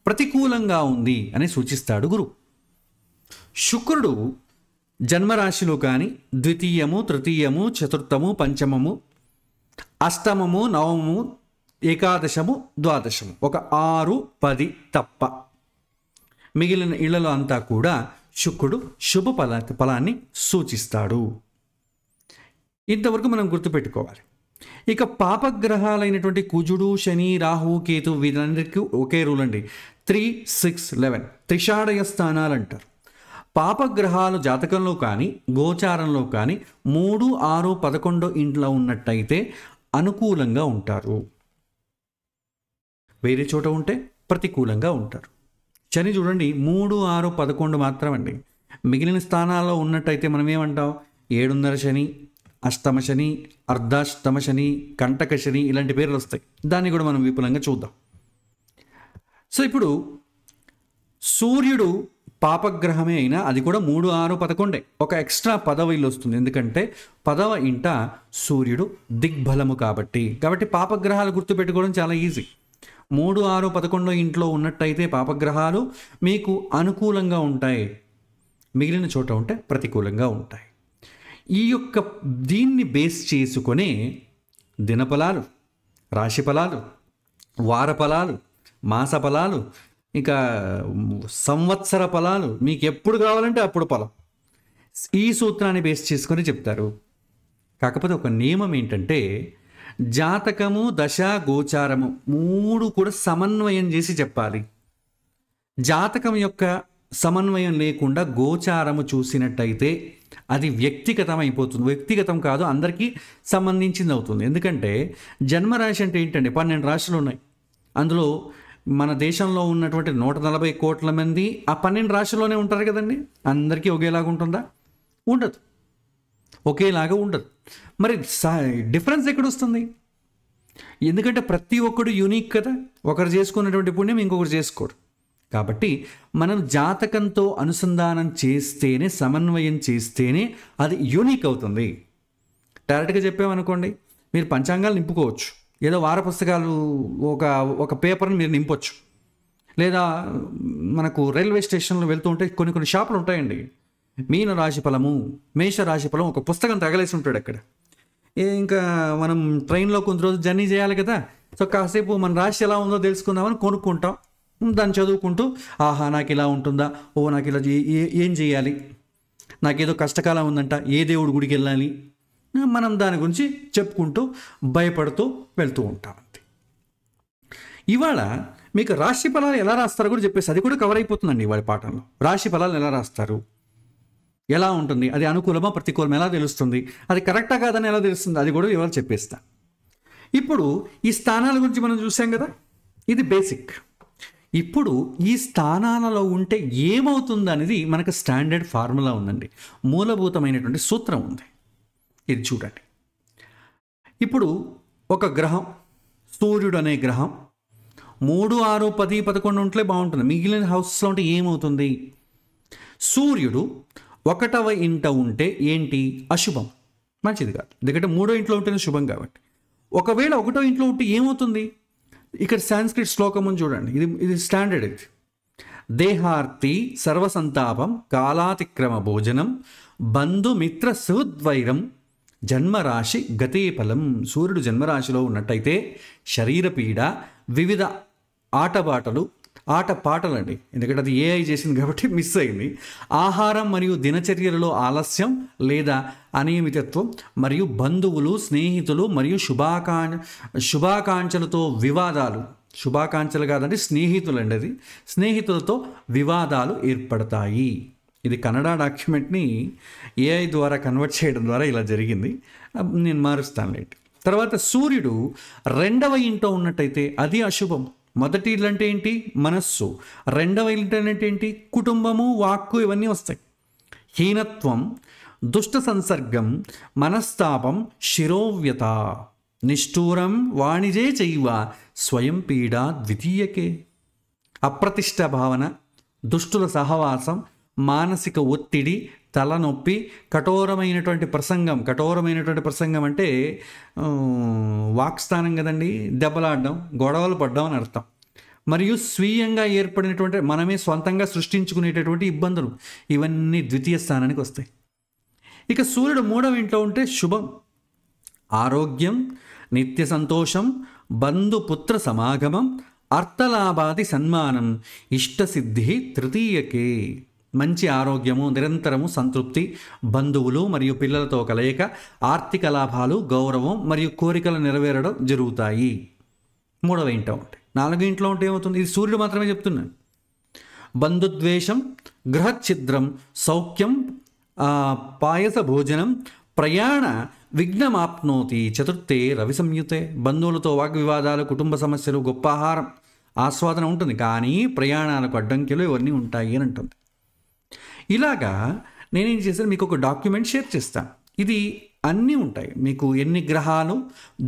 ప్రతికూలంగా ఉంది అని సూచిస్తాడు గురువు. శుక్రుడు జన్మరాశిలో కానీ ద్వితీయము, తృతీయము, చతుర్థము, పంచమము, అష్టమము, నవమము, ఏకాదశము, ద్వాదశము, ఒక 6, 10 తప్ప మిగిలిన ఇళ్లలో అంతా కూడా శుక్రుడు శుభ ఫలాన్ని సూచిస్తాడు. ఇంతవరకు మనం గుర్తుపెట్టుకోవాలి. ఇక పాపగ్రహాలైనటువంటి కుజుడు, శని, రాహు, కేతు వీరందరికీ ఒకే రూల్ అండి. 3, 6, 11 త్రిషాడయ స్థానాలు అంటారు. పాపగ్రహాలు జాతకంలో కానీ గోచారంలో కానీ 3, 6, 11 ఇంట్లో ఉన్నట్టయితే అనుకూలంగా ఉంటారు. వేరే చోట ఉంటే ప్రతికూలంగా ఉంటారు. శని చూడండి 3, 6, 11 మాత్రమండి. మిగిలిన స్థానాల్లో ఉన్నట్టయితే మనం ఏమంటాం, 7.5 శని, అష్టమ శని, అర్ధాష్టమ శని, కంటక శని ఇలాంటి పేర్లు వస్తాయి. దాన్ని కూడా మనం విపులంగా చూద్దాం. సో ఇప్పుడు సూర్యుడు పాపగ్రహమే అయినా అది కూడా 3, 6, 11 ఒక ఎక్స్ట్రా 10వ ఇల్లు వస్తుంది. ఎందుకంటే 10వ ఇంట సూర్యుడు దిగ్బలము కాబట్టి పాపగ్రహాలు గుర్తుపెట్టుకోవడం చాలా ఈజీ. 3, 6, 11 ఇంట్లో ఉన్నట్టయితే పాపగ్రహాలు మీకు అనుకూలంగా ఉంటాయి, మిగిలిన చోట ఉంటే ప్రతికూలంగా ఉంటాయి. దీన్ని బేస్ చేసుకునే దినఫలాలు, రాశి ఫలాలు, వార ఫలాలు, మాస ఫలాలు, ఇంకా సంవత్సర ఫలాలు, మీకు ఎప్పుడు కావాలంటే అప్పుడు ఫలం ఈ సూత్రాన్ని బేస్ చేసుకొని చెప్తారు. కాకపోతే ఒక నియమం ఏంటంటే జాతకము, దశ, గోచారము 3 కూడా సమన్వయం చేసి చెప్పాలి. జాతకం యొక్క సమన్వయం లేకుండా గోచారము చూసినట్టయితే అది వ్యక్తిగతం అయిపోతుంది. వ్యక్తిగతం కాదు, అందరికీ సంబంధించింది అవుతుంది. ఎందుకంటే జన్మరాశి అంటే ఏంటండి, 12 రాశులు ఉన్నాయి. అందులో మన దేశంలో ఉన్నటువంటి 140 కోట్ల మంది ఆ 12 రాశుల్లోనే ఉంటారు కదండి. అందరికీ ఒకేలాగా ఉంటుందా? ఉండదు, ఒకేలాగా ఉండదు. మరి డిఫరెన్స్ ఎక్కడ వస్తుంది? ఎందుకంటే ప్రతి ఒక్కడు యూనిక్ కదా. ఒకరు చేసుకున్నటువంటి పుణ్యం ఇంకొకరు చేసుకోరు. కాబట్టి మనం జాతకంతో అనుసంధానం చేస్తేనే, సమన్వయం చేస్తేనే అది యూనిక్ అవుతుంది. డైరెక్ట్గా చెప్పామనుకోండి, మీరు పంచాంగాలు నింపుకోవచ్చు, ఏదో వార పుస్తకాలు ఒక పేపర్ని మీరు నింపొచ్చు. లేదా మనకు రైల్వే స్టేషన్లో వెళ్తూ ఉంటే కొన్ని షాపులు ఉంటాయండి, మీన రాశి ఫలము, మేష రాశి ఫలం, ఒక పుస్తకం తగలేసి ఉంటాడు అక్కడ. ఇంకా మనం ట్రైన్లో కొంత రోజు జర్నీ చేయాలి కదా, సో కాసేపు మన రాశి ఎలా ఉందో తెలుసుకుందామని కొనుక్కుంటాం. దాన్ని చదువుకుంటూ, ఆహా నాకు ఇలా ఉంటుందా, ఓ నాకు ఇలా ఏం చేయాలి, నాకేదో కష్టకాలం ఉందంట, ఏ దేవుడి గుడికి వెళ్ళాలి, మనం దాని గురించి చెప్పుకుంటూ భయపడుతూ వెళ్తూ ఉంటాం. అంతే. ఇవాళ మీకు రాశి ఫలాలు ఎలా రాస్తారో కూడా చెప్పేసి అది కూడా కవర్ అయిపోతుందండి ఇవాళ పాఠంలో. రాశి ఫలాలు ఎలా రాస్తారు, ఎలా ఉంటుంది, అది అనుకూలమా ప్రతికూలమా ఎలా తెలుస్తుంది, అది కరెక్టా కాదని ఎలా తెలుస్తుంది, అది కూడా ఇవాళ చెప్పేస్తా. ఇప్పుడు ఈ స్థానాల గురించి మనం చూసాం కదా, ఇది బేసిక్. ఇప్పుడు ఈ స్థానాలలో ఉంటే ఏమవుతుంది అనేది మనకు స్టాండర్డ్ ఫార్ములా ఉందండి, మూలభూతమైనటువంటి సూత్రం ఉంది. ఇది చూడండి. ఇప్పుడు ఒక గ్రహం, సూర్యుడు అనే గ్రహం 3, 6, 10, 11 ఉంటే బాగుంటుంది. మిగిలిన హౌసెస్లో ఉంటే ఏమవుతుంది? సూర్యుడు 1వ ఇంట ఉంటే ఏంటి? అశుభం, మంచిది కాదు. ఎందుకంటే 3వ ఇంట్లో ఉంటేనే శుభం కాబట్టి. ఒకవేళ 1వ ఇంట్లో ఉంటే ఏమవుతుంది? ఇక్కడ సాంస్క్రిట్ శ్లోకం ఉంది చూడండి, ఇది స్టాండర్డ్. ఇది దేహార్తి సర్వసంతాపం కాలాతిక్రమ భోజనం బంధుమిత్ర సుహృద్వైరం జన్మరాశి గతే ఫలం. సూర్యుడు జన్మరాశిలో ఉన్నట్టయితే శరీరపీడ, వివిధ ఆటపాటలు అండి, ఎందుకంటే అది ఏఐ చేసింది కాబట్టి మిస్ అయింది. ఆహారం మరియు దినచర్యలలో ఆలస్యం లేదా అనియమితత్వం, మరియు బంధువులు, స్నేహితులు మరియు శుభాకాంక్షలతో వివాదాలు, శుభాకాంక్షలు కాదండి స్నేహితులు అండి, అది స్నేహితులతో వివాదాలు ఏర్పడతాయి. ఇది కన్నడ డాక్యుమెంట్ని ఏఐ ద్వారా కన్వర్ట్ చేయడం ద్వారా ఇలా జరిగింది. నేను మారుస్తాను లేట్. తర్వాత సూర్యుడు 2వ ఇంట్లో ఉన్నట్టయితే అది అశుభం. మొదటి ఇల్లు అంటే ఏంటి? మనస్సు. 2వ ఇల్లు అంటే ఏంటి? కుటుంబము, వాక్కు, ఇవన్నీ వస్తాయి. హీనత్వం, దుష్ట సంసర్గం, మనస్తాపం, శిరోవ్యత, నిష్ఠూరం వాణిజే చైవ స్వయం పీడా ద్వితీయకే. అప్రతిష్ట భావన, దుష్టుల సహవాసం, మానసిక ఒత్తిడి, తలనొప్పి, కఠోరమైనటువంటి ప్రసంగం అంటే వాక్స్థానం కదండి, దెబ్బలాడడం, గొడవలు పడ్డం అని అర్థం. మరియు స్వీయంగా ఏర్పడినటువంటి, మనమే సొంతంగా సృష్టించుకునేటటువంటి ఇబ్బందులు, ఇవన్నీ ద్వితీయ స్థానానికి వస్తాయి. ఇక సూర్యుడు 3వ ఇంట్లో ఉంటే శుభం. ఆరోగ్యం, నిత్య సంతోషం, బంధుపుత్ర సమాగమం, అర్థలాభాది సన్మానం, ఇష్టసిద్ధి తృతీయకే. మంచి ఆరోగ్యము, నిరంతరము సంతృప్తి, బంధువులు మరియు పిల్లలతో కలయిక, ఆర్థిక లాభాలు, గౌరవం మరియు కోరికలు నెరవేరడం జరుగుతాయి 3వ ఇంట్లో ఉంటే. 4వ ఇంట్లో ఉంటే ఏమవుతుంది? ఇది సూర్యుడు మాత్రమే చెప్తున్నాను. బంధుద్వేషం, గృహఛిద్రం, సౌఖ్యం, పాయస భోజనం, ప్రయాణ విఘ్నమాప్నోతి చతుర్థే రవి సంయుతే. బంధువులతో వాగ్వివాదాలు, కుటుంబ సమస్యలు, గొప్ప ఆహారం ఆస్వాదన ఉంటుంది, కానీ ప్రయాణాలకు అడ్డంకిలు ఇవన్నీ ఉంటాయి అని అంటుంది. ఇలాగా నేనేం చేశాను, మీకు ఒక డాక్యుమెంట్ షేర్ చేస్తాను. ఇది అన్నీ ఉంటాయి, మీకు ఎన్ని గ్రహాలు,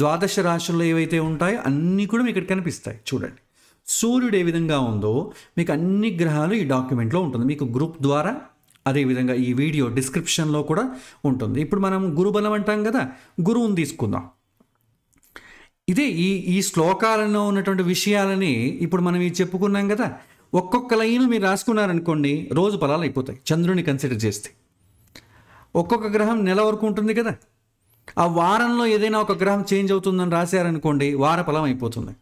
ద్వాదశ రాశుల్లో ఏవైతే ఉంటాయో అన్నీ కూడా మీకు ఇక్కడ కనిపిస్తాయి. చూడండి, సూర్యుడు ఏ విధంగా ఉందో మీకు అన్ని గ్రహాలు ఈ డాక్యుమెంట్లో ఉంటుంది. మీకు గ్రూప్ ద్వారా, అదేవిధంగా ఈ వీడియో డిస్క్రిప్షన్లో కూడా ఉంటుంది. ఇప్పుడు మనం గురుబలం అంటాం కదా, గురువుని తీసుకుందాం. ఇదే ఈ శ్లోకాలలో ఉన్నటువంటి విషయాలని ఇప్పుడు మనం ఇది చెప్పుకున్నాం కదా, ఒక్కొక్క లైన్ మీరు రాసుకున్నారనుకోండి, రోజు ఫలాలు అయిపోతాయి. చంద్రుని కన్సిడర్ చేస్తే ఒక్కొక్క గ్రహం నెల వరకు ఉంటుంది కదా, ఆ వారంలో ఏదైనా ఒక గ్రహం చేంజ్ అవుతుందని రాశారనుకోండి, వార ఫలం అయిపోతుంది.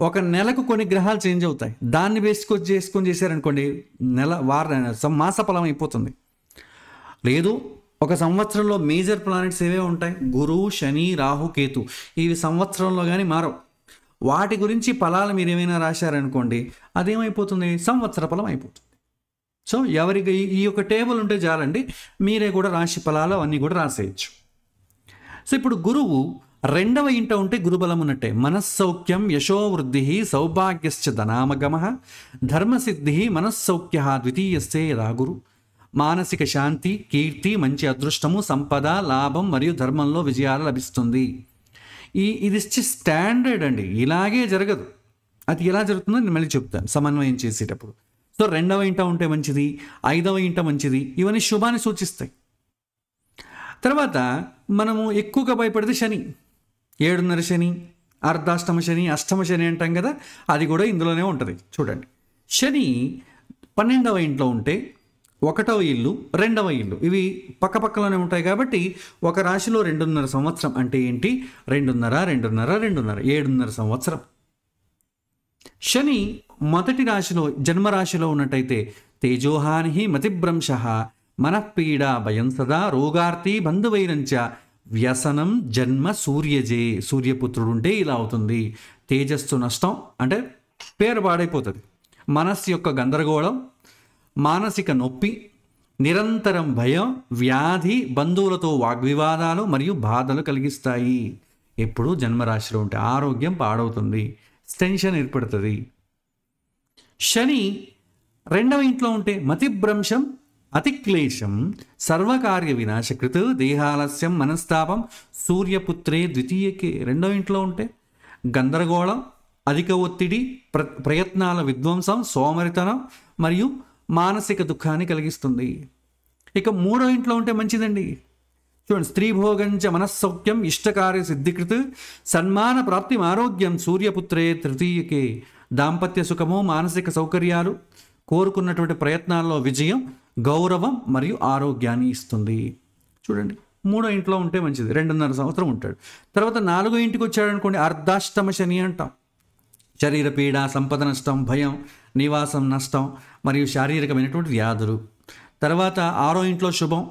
ఒక నెలకు కొన్ని గ్రహాలు చేంజ్ అవుతాయి, దాన్ని చేసుకొని చేశారనుకోండి, మాస ఫలం అయిపోతుంది. లేదు, ఒక సంవత్సరంలో మేజర్ ప్లానెట్స్ ఏవే ఉంటాయి, గురువు, శని, రాహు, కేతు, ఇవి సంవత్సరంలో కానీ మారవు. వాటి గురించి ఫలాలు మీరు ఏమైనా రాశారనుకోండి, అదేమైపోతుంది? సంవత్సర ఫలం అయిపోతుంది. సో ఎవరికి ఈ యొక్క టేబుల్ ఉంటే చాలండి, మీరే కూడా రాశి ఫలాలు అవన్నీ కూడా రాసేయచ్చు. సో ఇప్పుడు గురువు 2వ ఇంట ఉంటే గురుబలం ఉన్నట్టే. మనస్సౌఖ్యం యశోవృద్ధి సౌభాగ్యశ్చ ధనామగమ ధర్మసిద్ధి మనస్సౌఖ్య ద్వితీయస్తే యదా గురు. మానసిక శాంతి, కీర్తి, మంచి అదృష్టము, సంపద, లాభం మరియు ధర్మంలో విజయాలు లభిస్తుంది. ఇది స్టాండర్డ్ అండి, ఇలాగే జరగదు. అది ఎలా జరుగుతుందో నేను మళ్ళీ చెప్తాను సమన్వయం చేసేటప్పుడు. సో 2వ ఇంట ఉంటే మంచిది, 5వ ఇంట మంచిది, ఇవన్నీ శుభాన్ని సూచిస్తాయి. తర్వాత మనము ఎక్కువగా భయపడితే శని, 7.5 శని, అర్ధాష్టమ శని, అష్టమ శని అంటాం కదా, అది కూడా ఇందులోనే ఉంటుంది. చూడండి, శని 12వ ఇంట్లో ఉంటే 1వ ఇల్లు 2వ ఇల్లు ఇవి పక్కపక్కలోనే ఉంటాయి కాబట్టి ఒక రాశిలో 2.5 సంవత్సరం అంటే ఏంటి, 7.5 సంవత్సరం. శని మొదటి రాశిలో జన్మరాశిలో ఉన్నట్టయితే తేజోహాని మతిభ్రంశ మనఃపీడ భయం సదా రోగార్తి బంధువైరంచ వ్యసనం జన్మ సూర్యజే. సూర్యపుత్రుడుంటే ఇలా అవుతుంది. తేజస్సు నష్టం అంటే పేరు పాడైపోతుంది. మనస్సు యొక్క గందరగోళం, మానసిక నొప్పి, నిరంతరం భయం, వ్యాధి, బంధువులతో వాగ్వివాదాలు మరియు బాధలు కలిగిస్తాయి. ఎప్పుడు జన్మరాశిలో ఉంటే ఆరోగ్యం పాడవుతుంది, టెన్షన్ ఏర్పడుతుంది. శని 2వ ఇంట్లో ఉంటే మతిభ్రంశం అతిక్లేశం సర్వకార్య వినాశకృత్ దేహాలస్యం మనస్తాపం సూర్యపుత్రే ద్వితీయకే. 2వ ఇంట్లో ఉంటే గందరగోళం, అధిక ఒత్తిడి, ప్రయత్నాల విధ్వంసం, సోమరితనం మరియు మానసిక దుఃఖాన్ని కలిగిస్తుంది. ఇక 3వ ఇంట్లో ఉంటే మంచిదండి. చూడండి, స్త్రీభోగంచ మనస్సౌఖ్యం ఇష్టకార్య సిద్ధికృత్ సన్మాన ప్రాప్తి ఆరోగ్యం సూర్యపుత్రే తృతీయకే. దాంపత్య సుఖము, మానసిక సౌకర్యాలు, కోరుకున్నటువంటి ప్రయత్నాల్లో విజయం, గౌరవం మరియు ఆరోగ్యాన్ని ఇస్తుంది. చూడండి, 3వ ఇంట్లో ఉంటే మంచిది, 2.5 సంవత్సరం ఉంటాడు. తర్వాత 4వ ఇంటికి వచ్చాడనుకోండి, అర్ధాష్టమ శని అంటాం. శరీర పీడ, సంపద నష్టం, భయం, నివాసం నష్టం మరియు శారీరకమైనటువంటి వ్యాధులు. తర్వాత 6వ ఇంట్లో శుభం.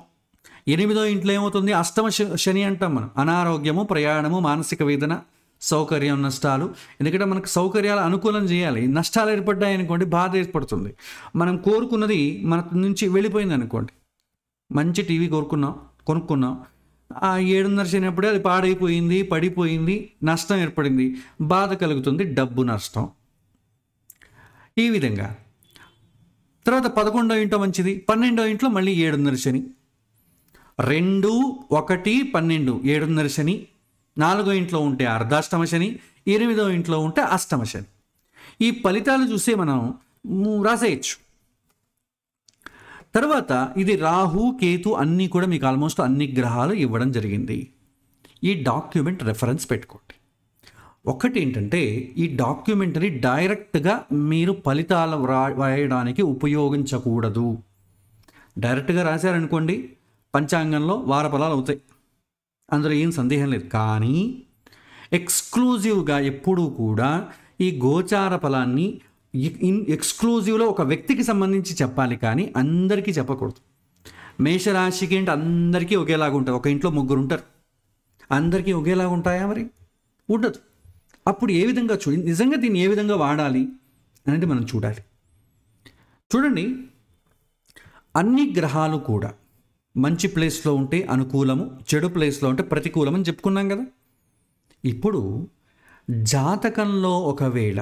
8వ ఇంట్లో ఏమవుతుంది, అష్టమ శని అంటాం మనం. అనారోగ్యము, ప్రయాణము, మానసిక వేదన, సౌకర్యం నష్టాలు. ఎందుకంటే మనకు సౌకర్యాలు అనుకూలం చేయాలి, నష్టాలు ఏర్పడ్డాయి అనుకోండి బాధ ఏర్పడుతుంది. మనం కోరుకున్నది మన నుంచి వెళ్ళిపోయింది అనుకోండి, మంచి టీవీ కొనుక్కున్నాం, ఆ 7.5 శని అప్పుడే అది పాడైపోయింది, పడిపోయింది, నష్టం ఏర్పడింది, బాధ కలుగుతుంది, డబ్బు నష్టం. ఈ విధంగా తర్వాత 11వ ఇంట్లో మంచిది, 12వ ఇంట్లో మళ్ళీ 7.5 శని. 2, 1, 12 7.5 శని. 4వ ఇంట్లో ఉంటే అర్ధాష్టమ శని, 8వ ఇంట్లో ఉంటే అష్టమ శని. ఈ ఫలితాలు చూసే మనం రాసేయచ్చు. తర్వాత ఇది రాహు, కేతు అన్నీ కూడా మీకు ఆల్మోస్ట్ అన్ని గ్రహాలు ఇవ్వడం జరిగింది. ఈ డాక్యుమెంట్ రెఫరెన్స్ పెట్టుకోండి. ఒకటి ఏంటంటే, ఈ డాక్యుమెంట్ని డైరెక్ట్గా మీరు ఫలితాలు రాయడానికి ఉపయోగించకూడదు. డైరెక్ట్గా రాశారనుకోండి, పంచాంగంలో వార ఫలాలు అవుతాయి, అందులో ఏం సందేహం లేదు. కానీ ఎక్స్క్లూజివ్గా ఎప్పుడూ కూడా ఈ గోచార ఫలాన్ని ఎక్స్క్లూజివ్లో ఒక వ్యక్తికి సంబంధించి చెప్పాలి, కానీ అందరికీ చెప్పకూడదు. మేషరాశికి ఏంటి అందరికీ ఒకేలాగా ఉంటుంది. ఒక ఇంట్లో 3 ఉంటారు, అందరికీ ఒకేలాగా ఉంటాయా? మరి ఉండదు. అప్పుడు ఏ విధంగా నిజంగా దీన్ని ఏ విధంగా వాడాలి అనేది మనం చూడాలి. చూడండి, అన్ని గ్రహాలు కూడా మంచి ప్లేస్లో ఉంటే అనుకూలము, చెడు ప్లేస్లో ఉంటే ప్రతికూలం అని చెప్పుకున్నాం కదా. ఇప్పుడు జాతకంలో ఒకవేళ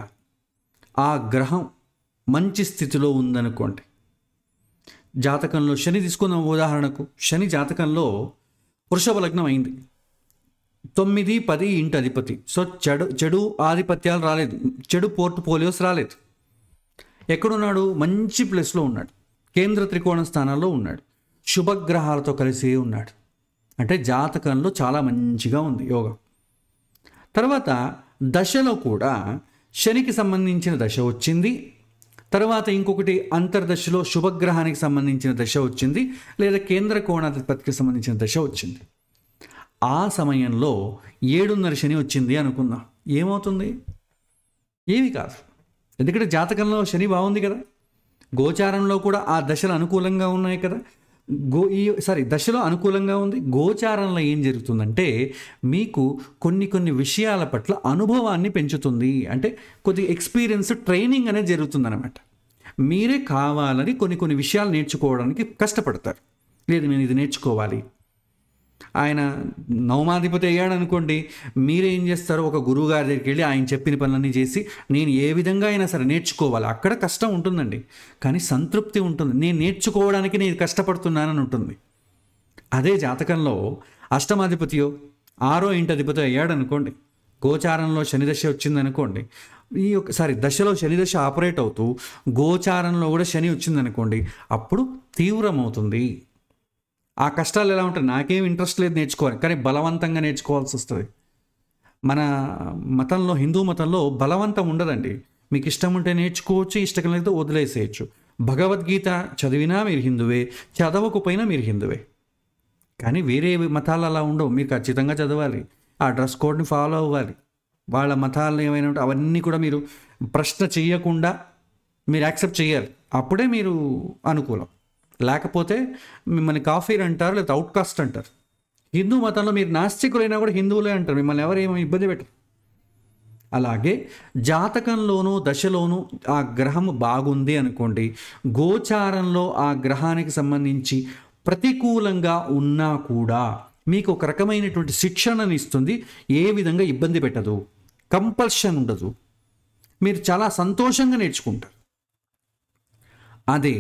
ఆ గ్రహం మంచి స్థితిలో ఉందనుకోండి, జాతకంలో శని తీసుకుందాం ఉదాహరణకు. శని జాతకంలో వృషభ లగ్నం అయింది, 9, 10 ఇంటి అధిపతి. సో చెడు ఆధిపత్యాలు రాలేదు, చెడు పోర్ట్ఫోలియోస్ రాలేదు. ఎక్కడున్నాడు? మంచి ప్లేస్లో ఉన్నాడు, కేంద్ర త్రికోణ స్థానాల్లో ఉన్నాడు, శుభగ్రహాలతో కలిసి ఉన్నాడు. అంటే జాతకంలో చాలా మంచిగా ఉంది యోగం. తర్వాత దశలో కూడా శనికి సంబంధించిన దశ వచ్చింది, తర్వాత ఇంకొకటి అంతర్దశలో శుభగ్రహానికి సంబంధించిన దశ వచ్చింది, లేదా కేంద్ర కోణాధిపతికి సంబంధించిన దశ వచ్చింది. ఆ సమయంలో 7.5 శని వచ్చింది అనుకుందాం, ఏమవుతుంది? ఏమి కాదు, ఎందుకంటే జాతకంలో శని బాగుంది కదా, గోచారంలో కూడా ఆ దశలు అనుకూలంగా ఉన్నాయి కదా. దశలో అనుకూలంగా ఉంది. గోచారంలో ఏం జరుగుతుందంటే మీకు కొన్ని విషయాల పట్ల అనుభవాన్ని పెంచుతుంది. అంటే కొద్ది ఎక్స్పీరియన్స్, ట్రైనింగ్ అనేది జరుగుతుందన్నమాట. మీరే కావాలని కొన్ని కొన్ని విషయాలు నేర్చుకోవడానికి కష్టపడతారు. లేదు నేను ఇది నేర్చుకోవాలి. ఆయన నవమాధిపతి అయ్యాడు అనుకోండి, మీరేం చేస్తారు, ఒక గురువు గారి దగ్గరికి వెళ్ళి ఆయన చెప్పిన పనులన్నీ చేసి నేను ఏ విధంగా అయినా సరే నేర్చుకోవాలి. అక్కడ కష్టం ఉంటుందండి, కానీ సంతృప్తి ఉంటుంది. నేను నేర్చుకోవడానికి నేను కష్టపడుతున్నానని ఉంటుంది. అదే జాతకంలో అష్టమాధిపతియో 6వ ఇంటి అధిపతి అయ్యాడు అనుకోండి, గోచారంలో శని దశ వచ్చిందనుకోండి, దశలో శని దశ ఆపరేట్ అవుతూ గోచారంలో కూడా శని వచ్చిందనుకోండి, అప్పుడు తీవ్రమవుతుంది. ఆ కష్టాలు ఎలా ఉంటాయి, నాకేం ఇంట్రెస్ట్ లేదు నేర్చుకోవాలి, కానీ బలవంతంగా నేర్చుకోవాల్సి వస్తుంది. మన మతంలో, హిందూ మతంలో బలవంతం ఉండదండి. మీకు ఇష్టం ఉంటే నేర్చుకోవచ్చు, ఇష్టం లేకపోతే వదిలేసేయచ్చు. భగవద్గీత చదివినా మీరు హిందువే, చదవకపోయినా మీరు హిందువే. కానీ వేరే మతాలు అలా ఉండవు. మీరు ఖచ్చితంగా చదవాలి, ఆ డ్రెస్ కోడ్ని ఫాలో అవ్వాలి. వాళ్ళ మతాలు ఏమైనా ఉంటే అవన్నీ కూడా మీరు ప్రశ్న చేయకుండా మీరు యాక్సెప్ట్ చేయాలి. అప్పుడే మీరు అనుకూలం. లేకపోతే మిమ్మల్ని కాఫీర్ అంటారు, లేకపోతే అవుట్కాస్ట్ అంటారు. హిందూ మతంలో మీరు నాస్తికులైనా కూడా హిందువులే అంటారు, మిమ్మల్ని ఎవరేమో ఇబ్బంది పెట్టరు. అలాగే జాతకంలోనూ దశలోనూ ఆ గ్రహం బాగుంది అనుకోండి, గోచారంలో ఆ గ్రహానికి సంబంధించి ప్రతికూలంగా ఉన్నా కూడా మీకు ఒక రకమైనటువంటి శిక్షణని ఇస్తుంది. ఏ విధంగా ఇబ్బంది పెట్టదు, కంపల్షన్ ఉండదు, మీరు చాలా సంతోషంగా నేర్చుకుంటారు. అదే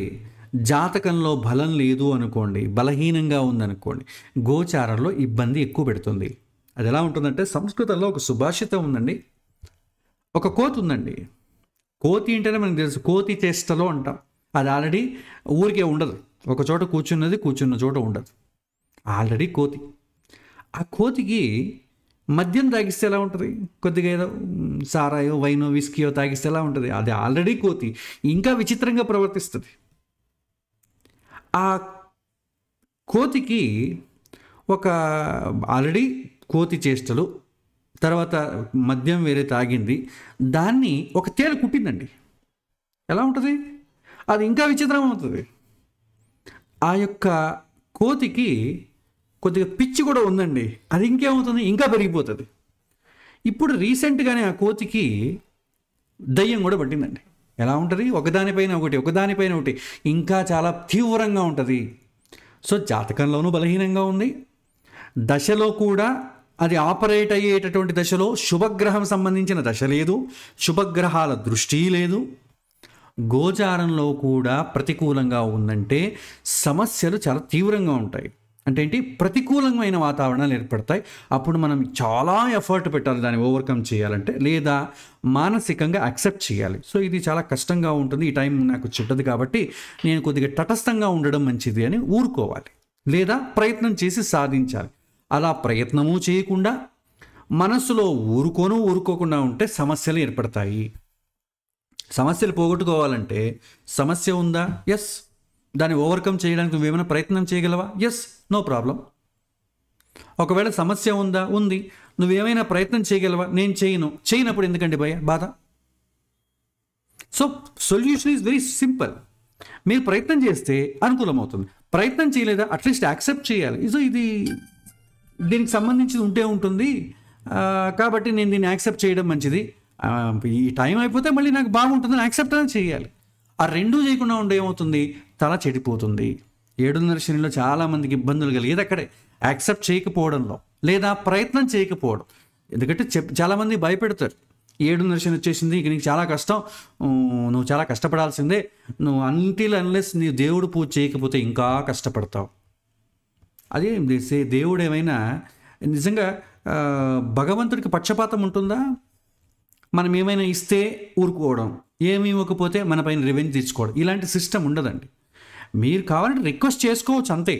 జాతకంలో బలం లేదు అనుకోండి, బలహీనంగా ఉందనుకోండి, గోచారంలో ఇబ్బంది ఎక్కువ పెడుతుంది. అది ఎలా ఉంటుందంటే, సంస్కృతంలో ఒక సుభాషితం ఉందండి. ఒక కోతి ఉందండి. కోతి అంటేనే మనకు తెలుసు, కోతి చేష్టలో అంటాం. అది ఆల్రెడీ ఊరికే ఉండదు, ఒక చోట కూర్చున్న చోట ఉండదు, ఆల్రెడీ కోతి. ఆ కోతికి మద్యం తాగిస్తే ఎలా ఉంటుంది, కొద్దిగా ఏదో సారాయో వైనో విస్కీయో తాగిస్తే ఎలా ఉంటుంది, అది ఆల్రెడీ కోతి, ఇంకా విచిత్రంగా ప్రవర్తిస్తుంది. ఆ కోతికి ఒక ఆల్రెడీ కోతి చేష్టలు, తర్వాత మద్యం వేరే తాగింది, దాన్ని ఒక తేలు కుట్టిందండి. ఎలా ఉంటుంది, అది ఇంకా విచిత్రం అవుతుంది. ఆ యొక్క కోతికి కొద్దిగా పిచ్చి కూడా ఉందండి, అది ఇంకేమవుతుంది, ఇంకా పెరిగిపోతుంది. ఇప్పుడు రీసెంట్గానే ఆ కోతికి దయ్యం కూడా పట్టిందండి. ఎలా ఉంటుంది, ఒకదానిపైన ఒకటి ఇంకా చాలా తీవ్రంగా ఉంటుంది. సో జాతకంలోనూ బలహీనంగా ఉంది, దశలో కూడా అది ఆపరేట్ అయ్యేటటువంటి దశలో శుభగ్రహం సంబంధించిన దశ లేదు, శుభగ్రహాల దృష్టి లేదు. గోచారంలో కూడా ప్రతికూలంగా ఉందంటే సమస్యలు చాలా తీవ్రంగా ఉంటాయి. అంటే ఏంటి, ప్రతికూలమైన వాతావరణాలు ఏర్పడతాయి. అప్పుడు మనం చాలా ఎఫర్ట్ పెట్టాలి దాన్ని ఓవర్కమ్ చేయాలంటే, లేదా మానసికంగా యాక్సెప్ట్ చేయాలి. సో ఇది చాలా కష్టంగా ఉంటుంది. ఈ టైం నాకు చుట్టదు కాబట్టి నేను కొద్దిగా తటస్థంగా ఉండడం మంచిది అని ఊరుకోవాలి, లేదా ప్రయత్నం చేసి సాధించాలి. అలా ప్రయత్నము చేయకుండా మనసులో ఊరుకోకుండా ఉంటే సమస్యలు ఏర్పడతాయి. సమస్యలు పోగొట్టుకోవాలంటే, సమస్య ఉందా, ఎస్, దాన్ని ఓవర్కమ్ చేయడానికి నువ్వేమైనా ప్రయత్నం చేయగలవా, ఎస్, నో ప్రాబ్లం. ఒకవేళ సమస్య ఉందా, ఉంది, నువ్వేమైనా ప్రయత్నం చేయగలవా, నేను చేయనప్పుడు ఎందుకండి బాధ. So solution is very simple. మీరు ప్రయత్నం చేస్తే అనుకూలం అవుతుంది, ప్రయత్నం చేయలేదా అట్లీస్ట్ యాక్సెప్ట్ చేయాలి. సో ఇది దీనికి సంబంధించి ఉంటుంది, కాబట్టి నేను దీన్ని యాక్సెప్ట్ చేయడం మంచిది. ఈ టైం అయిపోతే మళ్ళీ నాకు బాగుంటుందని యాక్సెప్ట్ అని చేయాలి. ఆ రెండూ చేయకుండా ఉండే ఏమవుతుంది, తల చెడిపోతుంది. 7.5 శనిలో చాలామందికి ఇబ్బందులు కలిగేది అక్కడే, యాక్సెప్ట్ చేయకపోవడంలో, లేదా ప్రయత్నం చేయకపోవడం. ఎందుకంటే చాలామంది భయపెడతారు, 7.5 శని వచ్చేసింది, ఇక నీకు చాలా కష్టం, నువ్వు చాలా కష్టపడాల్సిందే, నువ్వు అన్లెస్ నీ దేవుడు పూజ చేయకపోతే ఇంకా కష్టపడతావు. అదే దేవుడు ఏమైనా నిజంగా భగవంతుడికి పక్షపాతం ఉంటుందా? మనం ఏమైనా ఇస్తే ఊరుకోవడం, ఏమి ఇవ్వకపోతే మన పైన రివెంజ్ తీసుకోవడం, ఇలాంటి సిస్టమ్ ఉండదండి. మీరు కావాలంటే రిక్వెస్ట్ చేసుకోవచ్చు, అంతే.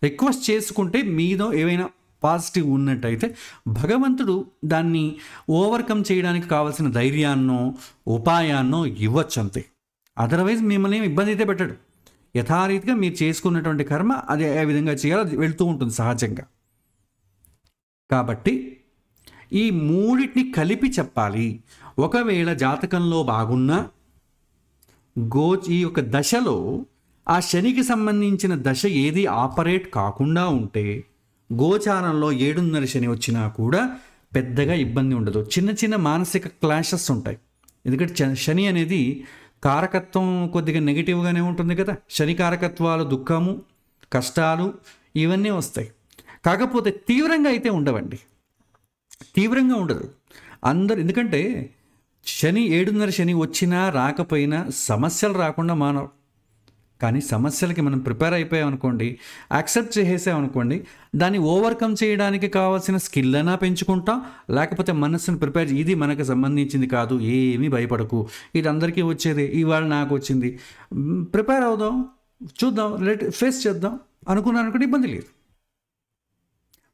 రిక్వెస్ట్ చేసుకుంటే మీదో ఏమైనా పాజిటివ్ ఉన్నట్టయితే భగవంతుడు దాన్ని ఓవర్కమ్ చేయడానికి కావాల్సిన ధైర్యాన్నో ఉపాయాన్నో ఇవ్వచ్చు, అంతే. అదర్వైజ్ మిమ్మల్ని ఏమి ఇబ్బంది అయితే పెట్టడు. యథారీతిగా మీరు చేసుకున్నటువంటి కర్మ అది ఏ విధంగా చేయాలో అది వెళ్తూ ఉంటుంది సహజంగా. కాబట్టి ఈ మూడింటిని కలిపి చెప్పాలి. ఒకవేళ జాతకంలో బాగున్నా ఈ యొక్క దశలో ఆ శనికి సంబంధించిన దశ ఏది ఆపరేట్ కాకుండా ఉంటే, గోచారంలో 7.5 శని వచ్చినా కూడా పెద్దగా ఇబ్బంది ఉండదు. చిన్న చిన్న మానసిక క్లాషెస్ ఉంటాయి. ఎందుకంటే శని అనేది కారకత్వం కొద్దిగా నెగిటివ్గానే ఉంటుంది కదా. శని కారకత్వాలు దుఃఖము, కష్టాలు ఇవన్నీ వస్తాయి. కాకపోతే తీవ్రంగా అయితే ఉండవండి, తీవ్రంగా ఉండదు అందరు. ఎందుకంటే శని 7.5 శని వచ్చినా రాకపోయినా సమస్యలు రాకుండా మానవు. కానీ సమస్యలకి మనం ప్రిపేర్ అయిపోయామనుకోండి, యాక్సెప్ట్ చేసేసామనుకోండి, దాన్ని ఓవర్కమ్ చేయడానికి కావాల్సిన స్కిల్ అయినా పెంచుకుంటాం. లేకపోతే మనస్సును ప్రిపేర్, ఇది మనకు సంబంధించింది కాదు, ఏమీ భయపడకు, ఇది అందరికీ వచ్చేది, ఇవాళ నాకు వచ్చింది, ప్రిపేర్ అవుదాం, చూద్దాం, ఫేస్ చేద్దాం అనుకున్నాను అనుకుంటే ఇబ్బంది లేదు.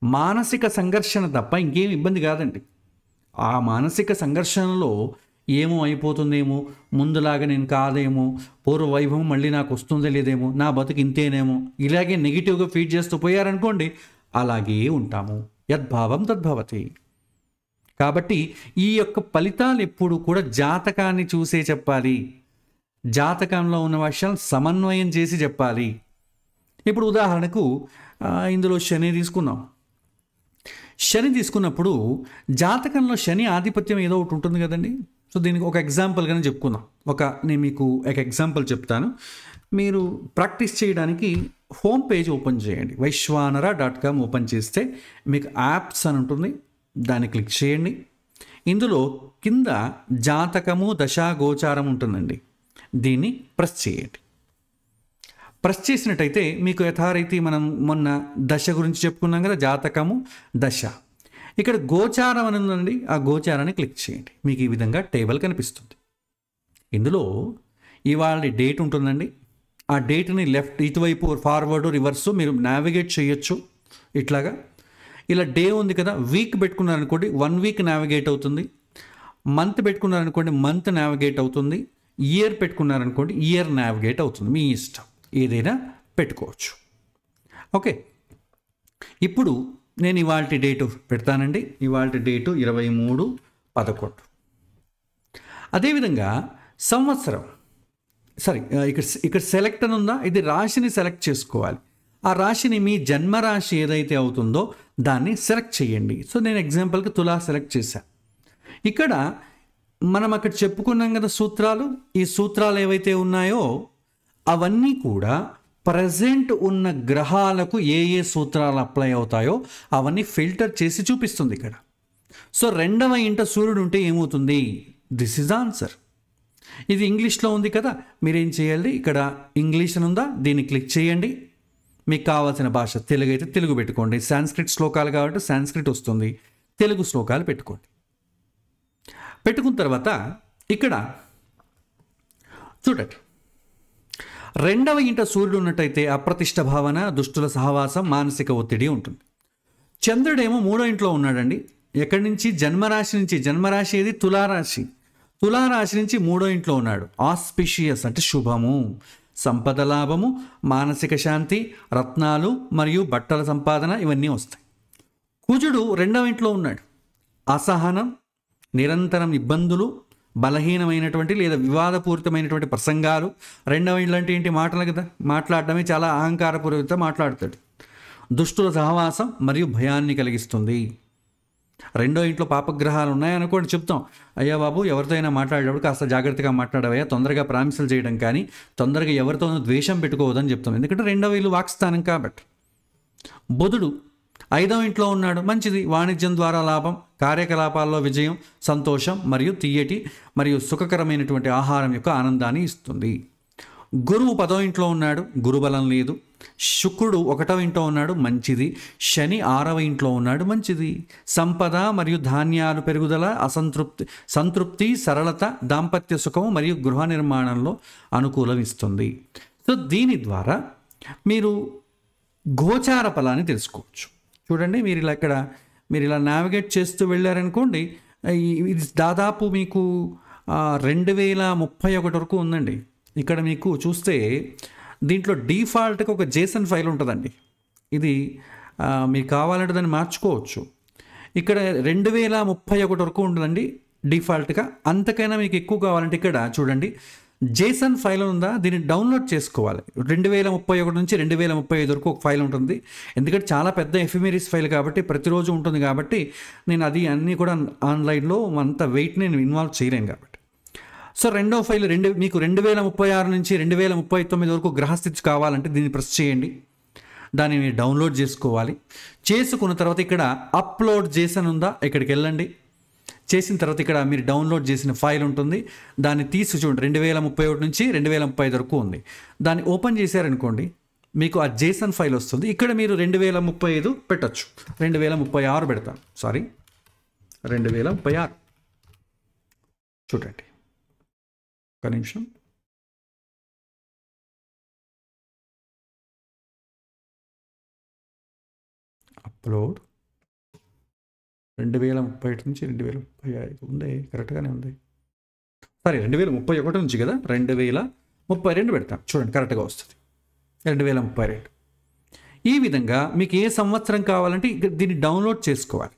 మానసిక సంఘర్షణ తప్ప ఇంకేం ఇబ్బంది కాదండి. ఆ మానసిక సంఘర్షణలో ఏమో అయిపోతుందేమో, ముందులాగా నేను కాదేమో, పూర్వ వైభవం మళ్ళీ నాకు వస్తుందో లేదేమో, నా బతుకు ఇంతేనేమో, ఇలాగే నెగిటివ్గా ఫీడ్ చేస్తూ పోయారనుకోండి, అలాగే ఉంటాము. యద్భావం తద్భవతి. కాబట్టి ఈ యొక్క ఫలితాలు ఎప్పుడు కూడా జాతకాన్ని చూసే చెప్పాలి, జాతకంలో ఉన్న విషయాలు సమన్వయం చేసి చెప్పాలి. ఇప్పుడు ఉదాహరణకు ఇందులో శని తీసుకున్నాం. శని తీసుకున్నప్పుడు జాతకంలో శని ఆధిపత్యం ఏదో ఒకటి ఉంటుంది కదండి. సో దీనికి ఒక ఎగ్జాంపుల్గానే చెప్పుకుందాం. నేను మీకు ఒక ఎగ్జాంపుల్ చెప్తాను. మీరు ప్రాక్టీస్ చేయడానికి హోమ్ పేజ్ ఓపెన్ చేయండి. వైశ్వానర.com ఓపెన్ చేస్తే మీకు యాప్స్ అని ఉంటుంది, దాన్ని క్లిక్ చేయండి. ఇందులో కింద జాతకము దశా గోచారం ఉంటుందండి, దీన్ని ప్రెస్ చేయండి. ప్రెస్ చేసినట్టయితే మీకు యథారీతి మనం మొన్న దశ గురించి చెప్పుకున్నాం కదా, జాతకము దశ. ఇక్కడ గోచారం అని ఉందండి, ఆ గోచారాన్ని క్లిక్ చేయండి. మీకు ఈ విధంగా టేబుల్ కనిపిస్తుంది. ఇందులో ఇవాళ డేట్ ఉంటుందండి. ఆ డేట్ని లెఫ్ట్ ఇటువైపు ఫార్వర్డ్ రివర్స్ మీరు నావిగేట్ చేయొచ్చు. ఇట్లాగా ఇలా డే ఉంది కదా, వీక్ పెట్టుకున్నారనుకోండి 1 వీక్ నావిగేట్ అవుతుంది. మంత్ పెట్టుకున్నారనుకోండి మంత్ నావిగేట్ అవుతుంది. ఇయర్ పెట్టుకున్నారనుకోండి ఇయర్ నావిగేట్ అవుతుంది. మీ ఇష్టం, ఏదైనా పెట్టుకోవచ్చు. ఓకే, ఇప్పుడు నేను ఇవాళ డేటు పెడతానండి. ఇవాళ డేటు 23/11. అదేవిధంగా సంవత్సరం, సరే ఇక్కడ సెలెక్ట్ అని ఉందా, ఇది రాశిని సెలెక్ట్ చేసుకోవాలి. ఆ రాశిని మీ జన్మరాశి ఏదైతే అవుతుందో దాన్ని సెలెక్ట్ చేయండి. సో నేను ఎగ్జాంపుల్కి తులా సెలెక్ట్ చేశాను. ఇక్కడ మనం అక్కడ చెప్పుకున్నాం కదా సూత్రాలు, ఈ సూత్రాలు ఏవైతే ఉన్నాయో అవన్నీ కూడా ప్రజెంట్ ఉన్న గ్రహాలకు ఏ ఏ సూత్రాలు అప్లై అవుతాయో అవన్నీ ఫిల్టర్ చేసి చూపిస్తుంది ఇక్కడ. సో 2వ ఇంట సూర్యుడు ఉంటే ఏమవుతుంది, దిస్ ఈజ్ ఆన్సర్. ఇది ఇంగ్లీష్లో ఉంది కదా, మీరేం చేయాలి, ఇక్కడ ఇంగ్లీష్ అని ఉందా, దీన్ని క్లిక్ చేయండి. మీకు కావాల్సిన భాష తెలుగు అయితే తెలుగు పెట్టుకోండి, సాంస్క్రిట్ శ్లోకాలు కాబట్టి సాంస్క్రిట్ వస్తుంది, తెలుగు శ్లోకాలు పెట్టుకోండి. పెట్టుకున్న తర్వాత ఇక్కడ చూడండి, 2వ ఇంట సూర్యుడు ఉన్నట్టయితే అప్రతిష్ట భావన, దుష్టుల సహవాసం, మానసిక ఒత్తిడి ఉంటుంది. చంద్రుడేమో 3వ ఇంట్లో ఉన్నాడండి. ఎక్కడి నుంచి, జన్మరాశి నుంచి. జన్మరాశి ఏది, తులారాశి. తులారాశి నుంచి 3వ ఇంట్లో ఉన్నాడు. ఆస్పిషియస్ అంటే శుభము, సంపద లాభము, మానసిక శాంతి, రత్నాలు మరియు బట్టల సంపాదన ఇవన్నీ వస్తాయి. కుజుడు 2వ ఇంట్లో ఉన్నాడు. అసహనం, నిరంతరం ఇబ్బందులు, బలహీనమైనటువంటి లేదా వివాదపూరితమైనటువంటి ప్రసంగాలు. 2వ ఇంట్లో అంటే ఏంటి, మాటలు కదా, మాట్లాడటమే చాలా అహంకారపూరిత మాట్లాడతాడు. దుష్టుల సహవాసం మరియు భయాన్ని కలిగిస్తుంది. 2వ ఇంట్లో పాపగ్రహాలు ఉన్నాయనుకోండి, చెప్తాం, అయ్యా బాబు ఎవరితో అయినా మాట్లాడేటప్పుడు కాస్త జాగ్రత్తగా మాట్లాడవయ్యా, తొందరగా ప్రామిసులు చేయడం కానీ తొందరగా ఎవరితోనూ ద్వేషం పెట్టుకోవద్దని చెప్తాం. ఎందుకంటే 2వ ఇల్లు వాక్స్థానం కాబట్టి. బుధుడు 5వ ఇంట్లో ఉన్నాడు, మంచిది, వాణిజ్యం ద్వారా లాభం, కార్యకలాపాల్లో విజయం, సంతోషం మరియు తీయటి మరియు సుఖకరమైనటువంటి ఆహారం యొక్క ఆనందాన్ని ఇస్తుంది. గురువు 10వ ఇంట్లో ఉన్నాడు, గురుబలం లేదు. శుక్రుడు 1వ ఇంట్లో ఉన్నాడు, మంచిది. శని 6వ ఇంట్లో ఉన్నాడు, మంచిది. సంపద మరియు ధాన్యాలు పెరుగుదల, సంతృప్తి, సరళత, దాంపత్య సుఖము మరియు గృహ నిర్మాణంలో అనుకూలం ఇస్తుంది. సో దీని ద్వారా మీరు గోచార ఫలాన్ని తెలుసుకోవచ్చు. చూడండి, మీరు ఇలా నావిగేట్ చేస్తూ వెళ్ళారనుకోండి, ఇది దాదాపు మీకు 2031 వరకు ఉందండి. ఇక్కడ మీకు చూస్తే దీంట్లో డిఫాల్ట్గా ఒక జేసన్ ఫైల్ ఉంటుందండి. ఇది మీకు కావాలంటే దాన్ని మార్చుకోవచ్చు. ఇక్కడ 2031 వరకు ఉంటుందండి డిఫాల్ట్గా. అంతకైనా మీకు ఎక్కువ కావాలంటే ఇక్కడ చూడండి, జేసన్ ఫైల్ ఉందా, దీన్ని డౌన్లోడ్ చేసుకోవాలి. 2031 నుంచి 2035 వరకు ఒక ఫైల్ ఉంటుంది. ఎందుకంటే చాలా పెద్ద ఎఫిమెరిస్ ఫైల్ కాబట్టి ప్రతిరోజు ఉంటుంది కాబట్టి నేను అన్నీ కూడా ఆన్లైన్లో అంత వెయిట్ నేను ఇన్వాల్వ్ చేయలేను కాబట్టి. సో రెండో ఫైల్ మీకు 2036 నుంచి 2039 వరకు గ్రహస్థితి కావాలంటే దీన్ని ప్రెస్ చేయండి. దాన్ని మీరు డౌన్లోడ్ చేసుకోవాలి. చేసుకున్న తర్వాత ఇక్కడ అప్లోడ్ చేసిన ఉందా, ఇక్కడికి వెళ్ళండి. చేసిన తర్వాత ఇక్కడ మీరు డౌన్లోడ్ చేసిన ఫైల్ ఉంటుంది, దాన్ని తీసి చూడండి. 2031 నుంచి 2035 వరకు ఉంది. దాన్ని ఓపెన్ చేశారనుకోండి, మీకు ఆ జేసన్ ఫైల్ వస్తుంది. ఇక్కడ మీరు 2035 పెట్టచ్చు, 2036 పెడతాను. సారీ, 2036 చూడండి. ఒక నిమిషం. అప్లోడ్ 2031 నుంచి 2035 ఉంది, కరెక్ట్గానే ఉంది. సారీ, 2031 నుంచి కదా, 2032 పెడతాను. చూడండి, కరెక్ట్గా వస్తుంది 2032. ఈ విధంగా మీకు ఏ సంవత్సరం కావాలంటే దీన్ని డౌన్లోడ్ చేసుకోవాలి.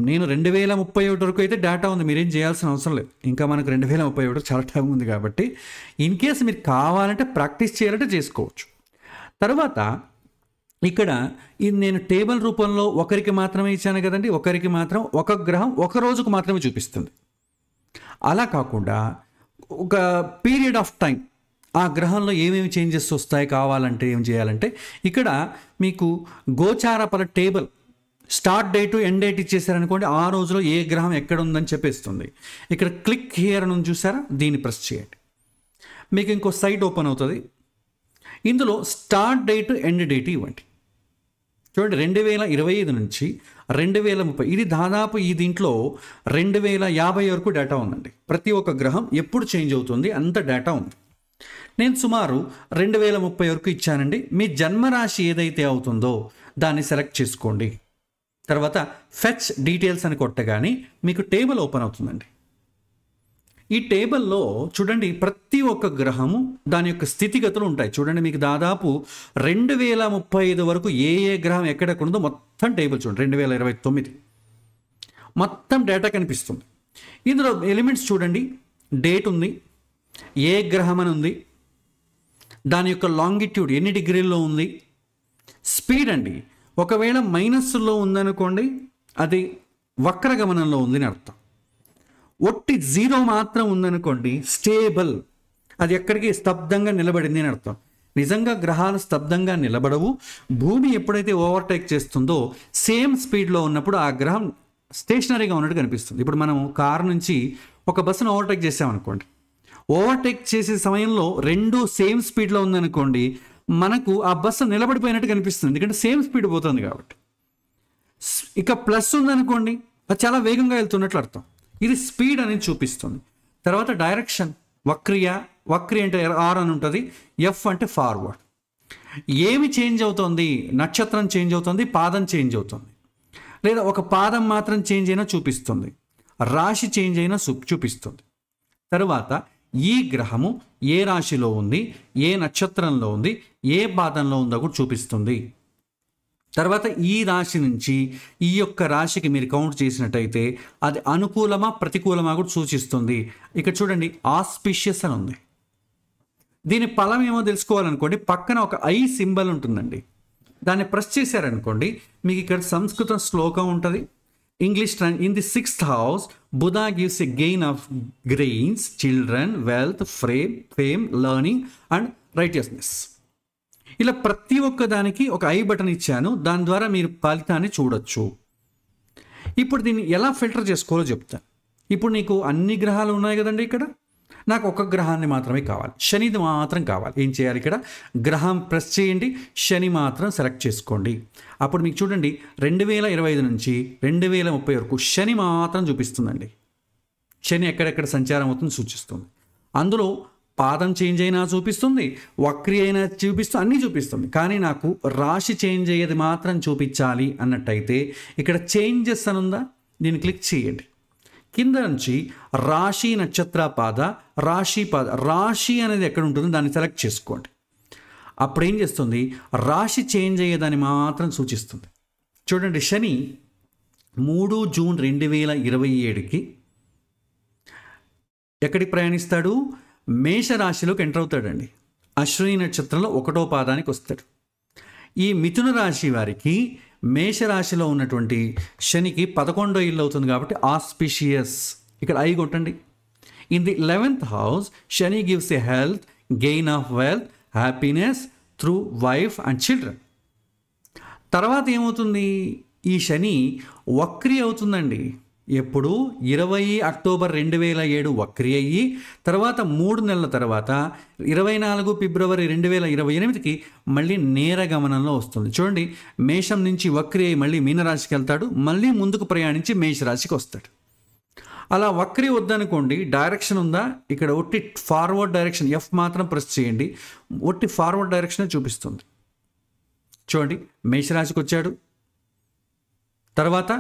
నేను 2031 వరకు అయితే డేటా ఉంది, మీరేం చేయాల్సిన అవసరం లేదు. ఇంకా మనకు 2031 చాలా టైం ఉంది కాబట్టి ఇన్ కేసు మీరు కావాలంటే ప్రాక్టీస్ చేయాలంటే చేసుకోవచ్చు. తర్వాత ఇక్కడ ఇది నేను టేబుల్ రూపంలో ఒకరికి మాత్రమే ఇచ్చాను కదండి. ఒకరికి మాత్రం ఒక గ్రహం ఒక రోజుకు మాత్రమే చూపిస్తుంది. అలా కాకుండా ఒక పీరియడ్ ఆఫ్ టైం ఆ గ్రహంలో ఏమేమి చేంజెస్ వస్తాయి కావాలంటే ఏం చేయాలంటే ఇక్కడ మీకు గోచారపర table start date end date ఇచ్చేసారనుకోండి, ఆ రోజులో ఏ గ్రహం ఎక్కడ ఉందని చెప్పేస్తుంది. ఇక్కడ క్లిక్ హియర్ అని చూసారా, దీన్ని ప్రెస్ చేయండి. మీకు ఇంకో సైట్ ఓపెన్ అవుతుంది. ఇందులో స్టార్ట్ డేటు ఎండ్ డేట్ ఇవ్వండి. చూడండి, 2025 నుంచి 2030, ఇది దాదాపు ఈ దీంట్లో 2050 వరకు డేటా ఉందండి. ప్రతి ఒక్క గ్రహం ఎప్పుడు చేంజ్ అవుతుంది అంత డేటా ఉంది. నేను సుమారు 2030 వరకు ఇచ్చానండి. మీ జన్మరాశి ఏదైతే అవుతుందో దాన్ని సెలెక్ట్ చేసుకోండి. తర్వాత ఫెచ్ డీటెయిల్స్ అని కొట్టగానే మీకు టేబుల్ ఓపెన్ అవుతుందండి. ఈ టేబుల్లో చూడండి, ప్రతి ఒక్క గ్రహము దాని యొక్క స్థితిగతులు ఉంటాయి. చూడండి, మీకు దాదాపు 2035 వరకు ఏ గ్రహం ఎక్కడెక్కడ ఉందో మొత్తం టేబుల్ చూడండి. 2029 మొత్తం డేటా కనిపిస్తుంది. ఇందులో ఎలిమెంట్స్ చూడండి, డేట్ ఉంది, ఏ గ్రహం అని ఉంది, దాని యొక్క లాంగిట్యూడ్ ఎన్ని డిగ్రీల్లో ఉంది, స్పీడ్ అండి. ఒకవేళ మైనస్లో ఉందనుకోండి, అది వక్రగమనంలో ఉందని అర్థం. ఒట్టి 0 మాత్రం ఉందనుకోండి, స్టేబుల్, అది ఎక్కడికి స్తబ్దంగా నిలబడింది అని అర్థం. నిజంగా గ్రహాలు స్తబ్దంగా నిలబడవు. భూమి ఎప్పుడైతే ఓవర్టేక్ చేస్తుందో సేమ్ స్పీడ్లో ఉన్నప్పుడు ఆ గ్రహం స్టేషనరీగా ఉన్నట్టు కనిపిస్తుంది. ఇప్పుడు మనం కారు నుంచి ఒక బస్సును ఓవర్టేక్ చేసామనుకోండి, ఓవర్టేక్ చేసే సమయంలో రెండు సేమ్ స్పీడ్లో ఉందనుకోండి, మనకు ఆ బస్సు నిలబడిపోయినట్టు కనిపిస్తుంది, ఎందుకంటే సేమ్ స్పీడ్ పోతుంది కాబట్టి. ఇక ప్లస్ ఉందనుకోండి, అది చాలా వేగంగా వెళ్తున్నట్లు అర్థం. ఇది స్పీడ్ అనేది చూపిస్తుంది. తర్వాత డైరెక్షన్, వక్రి అంటే ఆర్ అని ఉంటుంది, ఎఫ్ అంటే ఫార్వర్డ్. ఏమి చేంజ్ అవుతుంది, నక్షత్రం చేంజ్ అవుతుంది, పాదం చేంజ్ అవుతుంది, లేదా ఒక పాదం మాత్రం చేంజ్ అయినా చూపిస్తుంది, రాశి చేంజ్ అయినా చూపిస్తుంది. తర్వాత ఈ గ్రహము ఏ రాశిలో ఉంది, ఏ నక్షత్రంలో ఉంది, ఏ పాదంలో ఉందో కూడా చూపిస్తుంది. తర్వాత ఈ రాశి నుంచి ఈ యొక్క రాశికి మీరు కౌంట్ చేసినట్టయితే అది అనుకూలమా ప్రతికూలమా కూడా సూచిస్తుంది. ఇక్కడ చూడండి, ఆస్పిషియస్ అని ఉంది. దీని ఫలం ఏమో తెలుసుకోవాలనుకోండి, పక్కన ఒక ఐ సింబల్ ఉంటుందండి, దాన్ని ప్రెస్ చేశారనుకోండి, మీకు ఇక్కడ సంస్కృతం శ్లోకం ఉంటుంది. English in the 6th house, Buddha gives a gain of grains, children, wealth, fame, learning and righteousness. ఇలా ప్రతి ఒక్క దానికి ఒక ఐ బటన్ ఇచ్చాను, దాని ద్వారా మీరు ఫలితాన్ని చూడొచ్చు. ఇప్పుడు దీన్ని ఎలా ఫిల్టర్ చేసుకోవాలో చెప్తాను. ఇప్పుడు నీకు అన్ని గ్రహాలు ఉన్నాయి కదండి, ఇక్కడ నాకు ఒక గ్రహాన్ని మాత్రమే కావాలి, శనిది మాత్రం కావాలి. ఏం చేయాలి, ఇక్కడ గ్రహం ప్రెస్ చేయండి, శని మాత్రం సెలెక్ట్ చేసుకోండి. అప్పుడు మీకు చూడండి 2025 నుంచి 2030 వరకు శని మాత్రం చూపిస్తుందండి. శని ఎక్కడెక్కడ సంచారం అవుతుంది సూచిస్తుంది. అందులో పాదం చేంజ్ అయినా చూపిస్తుంది, వక్రి అయినా చూపిస్తుంది, అన్నీ చూపిస్తుంది. కానీ నాకు రాశి చేంజ్ అయ్యేది మాత్రం చూపించాలి అన్నట్టయితే ఇక్కడ చేంజెస్ అని ఉందా, దీన్ని క్లిక్ చేయండి. కింద నుంచి రాశి నక్షత్ర పాద, రాశి అనేది ఎక్కడ ఉంటుందో దాన్ని సెలెక్ట్ చేసుకోండి. అప్పుడు ఏం చేస్తుంది, రాశి చేంజ్ అయ్యేదాన్ని మాత్రం సూచిస్తుంది. చూడండి, శని 3 జూన్ 2027కి ఎక్కడికి ప్రయాణిస్తాడు, మేషరాశిలోకి ఎంటర్ అవుతాడండి. అశ్విని నక్షత్రంలో 1వ పాదానికి వస్తాడు. ఈ మిథున రాశి వారికి మేషరాశిలో ఉన్నటువంటి శనికి 11వ ఇల్లు అవుతుంది కాబట్టి ఆస్పిషియస్. ఇక్కడ ఐ కొట్టండి. In the 11th house Shani gives a health, gain of wealth, happiness through wife and children. తర్వాత ఏమవుతుంది, ఈ శని వక్రీ అవుతుందండి. ఎప్పుడు 20 అక్టోబర్ 2007 వక్రీ అయ్యి తర్వాత 3 నెలల తర్వాత 24 ఫిబ్రవరి 2028కి మళ్ళీ నేర గమనంలో వస్తుంది. చూడండి, మేషం నుంచి వక్రీ అయ్యి మళ్ళీ మీనరాశికి వెళ్తాడు, మళ్ళీ ముందుకు ప్రయాణించి మేషరాశికి వస్తాడు. అలా వక్రీ వద్దనుకోండి, డైరెక్షన్ ఉందా, ఇక్కడ ఒట్టి ఫార్వర్డ్ డైరెక్షన్ F మాత్రం ప్రెస్ చేయండి, ఒట్టి ఫార్వర్డ్ డైరెక్షనే చూపిస్తుంది. చూడండి, మేషరాశికి వచ్చాడు, తర్వాత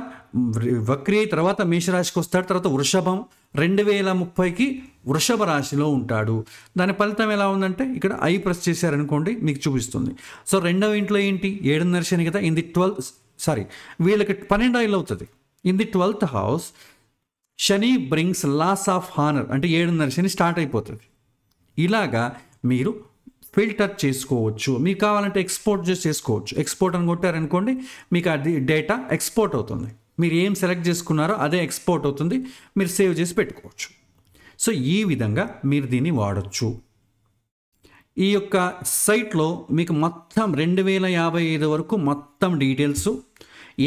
వక్రీ తర్వాత మేషరాశికి వస్తాడు, తర్వాత వృషభం 2030కి వృషభ రాశిలో ఉంటాడు. దాని ఫలితం ఎలా ఉందంటే ఇక్కడ ఐ ప్రెస్ చేశారనుకోండి మీకు చూపిస్తుంది. సో రెండవ ఇంట్లో ఏంటి, 7వ శని కదా, వీళ్ళకి 12 అవుతుంది. In the 12th house Shani brings loss of honour, అంటే 7వ శని స్టార్ట్ అయిపోతుంది. ఇలాగా మీరు ఫిల్టర్ చేసుకోవచ్చు. మీకు కావాలంటే ఎక్స్పోర్ట్ చేసుకోవచ్చు. ఎక్స్పోర్ట్ అని కొట్టారనుకోండి మీకు అది డేటా ఎక్స్పోర్ట్ అవుతుంది. మీరు ఏం సెలెక్ట్ చేసుకున్నారో అదే ఎక్స్పోర్ట్ అవుతుంది, మీరు సేవ్ చేసి పెట్టుకోవచ్చు. సో ఈ విధంగా మీరు దీన్ని వాడచ్చు. ఈ యొక్క సైట్లో మీకు మొత్తం 2055 వరకు మొత్తం డీటెయిల్స్,